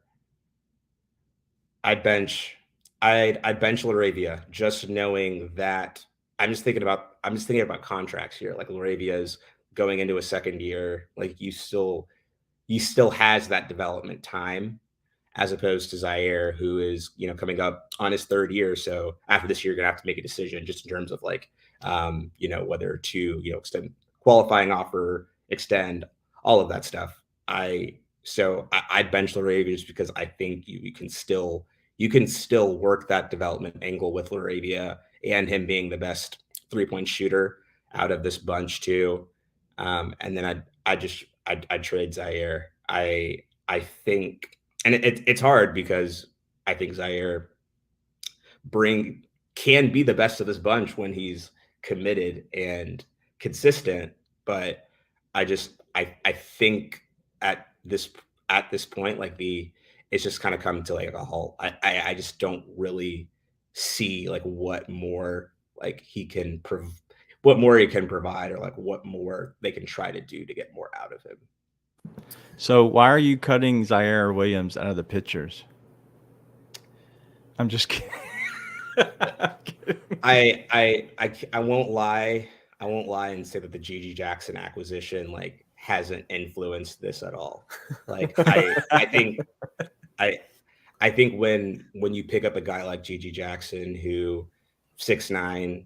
[SPEAKER 8] I'd bench LaRavia, just knowing that I'm just thinking about contracts here. Like LaRavia is going into a second year. Like he still has that development time, as opposed to Zaire, who is, you know, coming up on his 3rd year. So after this year, you're gonna have to make a decision just in terms of like, whether to, extend qualifying offer, extend all of that stuff. I'd bench LaRavia just because I think you can still work that development angle with LaRavia and him being the best 3-point shooter out of this bunch too. And then I'd trade Zaire. I think, and it's hard because I think Zaire can be the best of this bunch when he's committed and consistent, but I think at this point, like it's just kind of come to like a halt. I just don't really see like what more he can provide, or like what more they can try to do to get more out of him.
[SPEAKER 5] So why are you cutting Zaire Williams out of the pictures? I'm just kidding.
[SPEAKER 8] I won't lie. I won't lie and say that the Gigi Jackson acquisition like hasn't influenced this at all. Like I think when you pick up a guy like Gigi Jackson, who 6'9",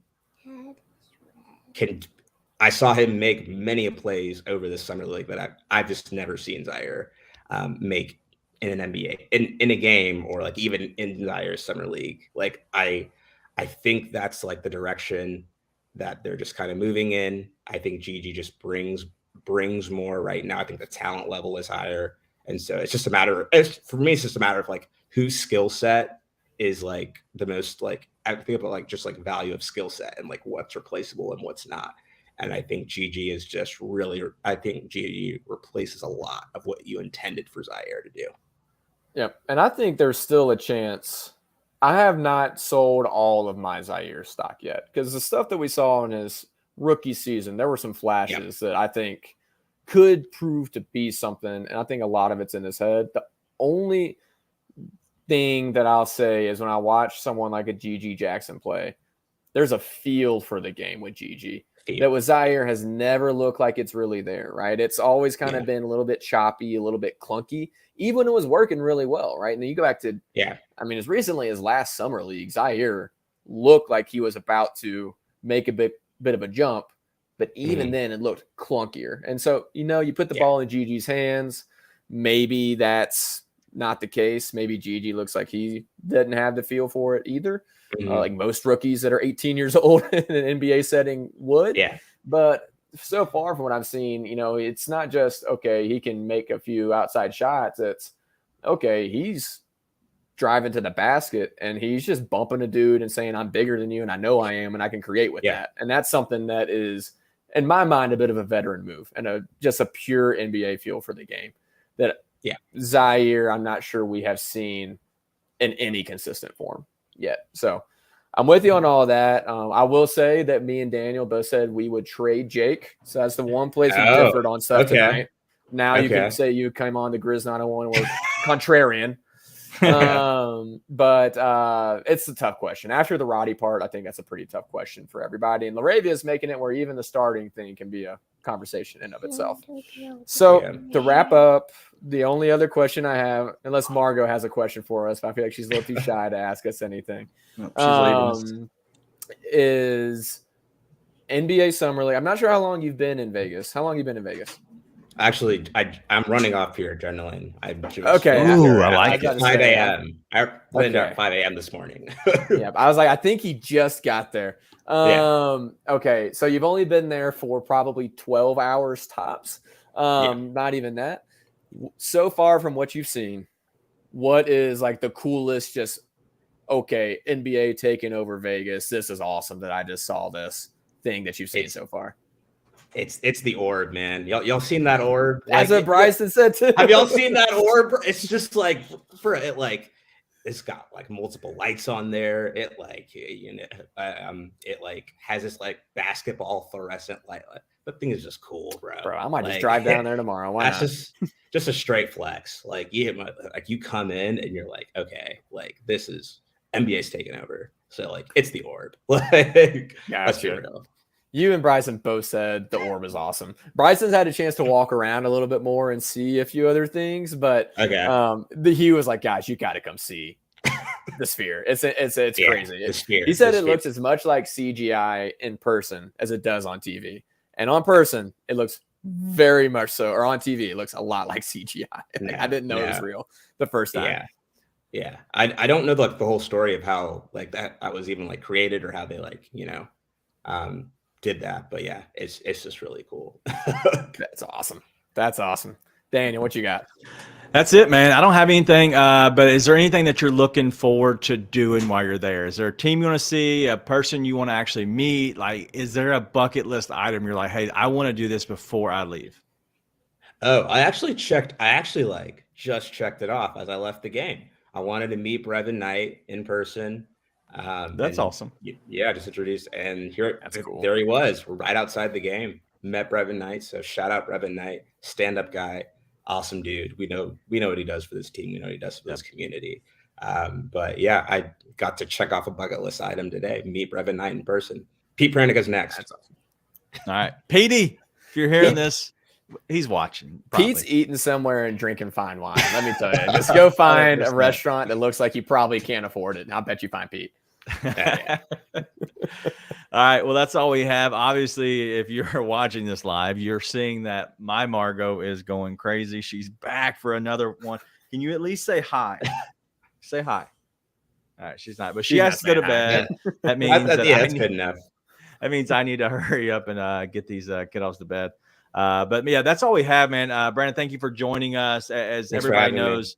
[SPEAKER 8] I saw him make many plays over the summer league that I've just never seen Zaire make in an NBA in a game, or like even in Zaire's summer league. Like I think that's like the direction that they're just kind of moving in. I think Gigi just brings more right now. I think the talent level is higher. And so it's just a matter of like whose skill set is like the most, like I think about like just like value of skill set and like what's replaceable and what's not. And I think Gigi replaces a lot of what you intended for Zaire to do.
[SPEAKER 6] Yep. And I think there's still a chance. I have not sold all of my Zaire stock yet, because the stuff that we saw in his rookie season, there were some flashes that I think could prove to be something. And I think a lot of it's in his head. The only thing that I'll say is when I watch someone like a GG Jackson play, there's a feel for the game with GG that with Zaire has never looked like it's really there, right? It's always kind of been a little bit choppy, a little bit clunky, even when it was working really well, right? And then you go back to, I mean, as recently as last summer league, Zaire looked like he was about to make a bit of a jump, but even then it looked clunkier. And so, you put the ball in GG's hands, maybe that's not the case. Maybe GG looks like he doesn't have the feel for it either. Like most rookies that are 18 years old in an NBA setting would. Yeah. But so far from what I've seen, it's not just, okay, he can make a few outside shots. It's, okay, he's driving to the basket and he's just bumping a dude and saying, I'm bigger than you and I know I am and I can create with that. And that's something that is, in my mind, a bit of a veteran move and just a pure NBA feel for the game that Zaire, I'm not sure we have seen in any consistent form yet. So I'm with you on all of that. I will say that me and Daniel both said we would trade Jake. So that's the one place we differed on stuff tonight. Now you can say you came on the Grizz 901 or contrarian. But it's a tough question. After the Roddy part, I think that's a pretty tough question for everybody. And Laravia is making it where even the starting thing can be a conversation in of itself. So to wrap up, the only other question I have, unless Margot has a question for us, but I feel like she's a little too shy to ask us anything, is NBA Summer League. I'm not sure how long you've been in Vegas. How long have you been in Vegas?
[SPEAKER 8] Actually, I'm running off pure adrenaline. I like it. 5 a.m. I went there at 5 a.m. this morning.
[SPEAKER 6] I was like, I think he just got there. Okay, so you've only been there for probably 12 hours tops. Not even that. So far from what you've seen, what is like the coolest NBA taking over Vegas? This is awesome that I just saw this thing that you've seen so far.
[SPEAKER 8] It's the orb, man. Y'all seen that orb?
[SPEAKER 6] That's what Bryson said too.
[SPEAKER 8] Have y'all seen that orb? It's just like it's got like multiple lights on there. It has this like basketball fluorescent light. That thing is just cool, bro.
[SPEAKER 6] I might just drive down there tomorrow. Why not?
[SPEAKER 8] Just a straight flex. Like you come in and you're like, okay, like this is NBA's taking over. So like it's the orb. That's real.
[SPEAKER 6] You and Bryson both said the orb is awesome. Bryson's had a chance to walk around a little bit more and see a few other things, but he was like, guys, you got to come see the sphere. It's crazy. He said it looks as much like CGI in person as it does on TV. And on person, it looks very much so, or on TV, it looks a lot like CGI. I didn't know it was real the first time.
[SPEAKER 8] Yeah. I don't know the whole story of how like that was even like created or how they did that, but it's just really cool.
[SPEAKER 6] That's awesome. Daniel, what you got?
[SPEAKER 5] That's it, man. I don't have anything, but is there anything that you're looking forward to doing while you're there? Is there a team you want to see, a person you want to actually meet? Like, is there a bucket list item you're like, hey, I want to do this before I leave?
[SPEAKER 8] Oh, I actually just checked it off as I left the game. I wanted to meet Brevin Knight in person.
[SPEAKER 5] That's awesome.
[SPEAKER 8] Yeah, just introduced, and
[SPEAKER 6] cool.
[SPEAKER 8] There he was, right outside the game. Met Brevin Knight, so shout out Brevin Knight, stand-up guy, awesome dude. We know what he does for this team. We know what he does for this community. But yeah, I got to check off a bucket list item today. Meet Brevin Knight in person. Pete Pranika's next.
[SPEAKER 6] That's awesome.
[SPEAKER 5] All right, Petey, if you're hearing this, he's watching. Probably.
[SPEAKER 6] Pete's eating somewhere and drinking fine wine. Let me tell you, just go find a restaurant that looks like you probably can't afford it. And I'll bet you find Pete.
[SPEAKER 5] All right, well, that's all we have. Obviously, if you're watching this live, you're seeing that my Margot is going crazy. She's back for another one. Can you at least say hi? Say hi. All right, she's not, but she has to go to bed. That means
[SPEAKER 8] that's good enough.
[SPEAKER 5] That means I need to hurry up and get these kiddos to bed. But yeah, that's all we have, man. Brandon, thank you for joining us. As Thanks everybody knows,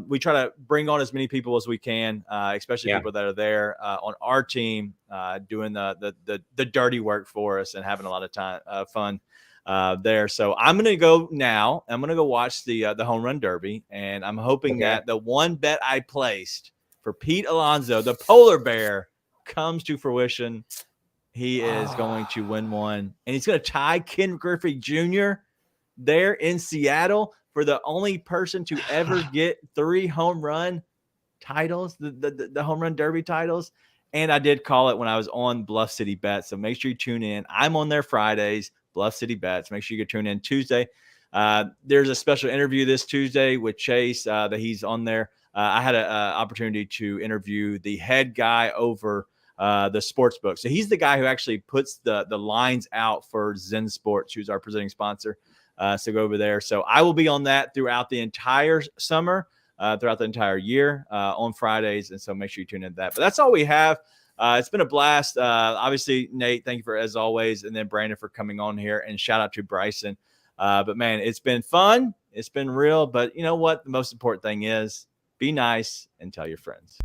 [SPEAKER 5] we try to bring on as many people as we can, especially people that are there on our team, doing the dirty work for us and having a lot of fun there. So I'm going to go now. I'm going to go watch the home run derby, and I'm hoping that the one bet I placed for Pete Alonso, the polar bear, comes to fruition. He is going to win one, and he's going to tie Ken Griffey Jr. there in Seattle for the only person to ever get 3 home run titles, the home run derby titles. And I did call it when I was on Bluff City Bets. So make sure you tune in. I'm on there Fridays, Bluff City Bets. Make sure you tune in Tuesday. There's a special interview this Tuesday with Chase that he's on there. I had an opportunity to interview the head guy over the sports book. So he's the guy who actually puts the lines out for Zen Sports, who's our presenting sponsor. So go over there. So I will be on that throughout the entire summer, throughout the entire year on Fridays. And so make sure you tune into that. But that's all we have. It's been a blast. Obviously, Nate, thank you for, as always, and then Brandon for coming on here. And shout out to Bryson. But, man, it's been fun. It's been real. But you know what? The most important thing is be nice and tell your friends.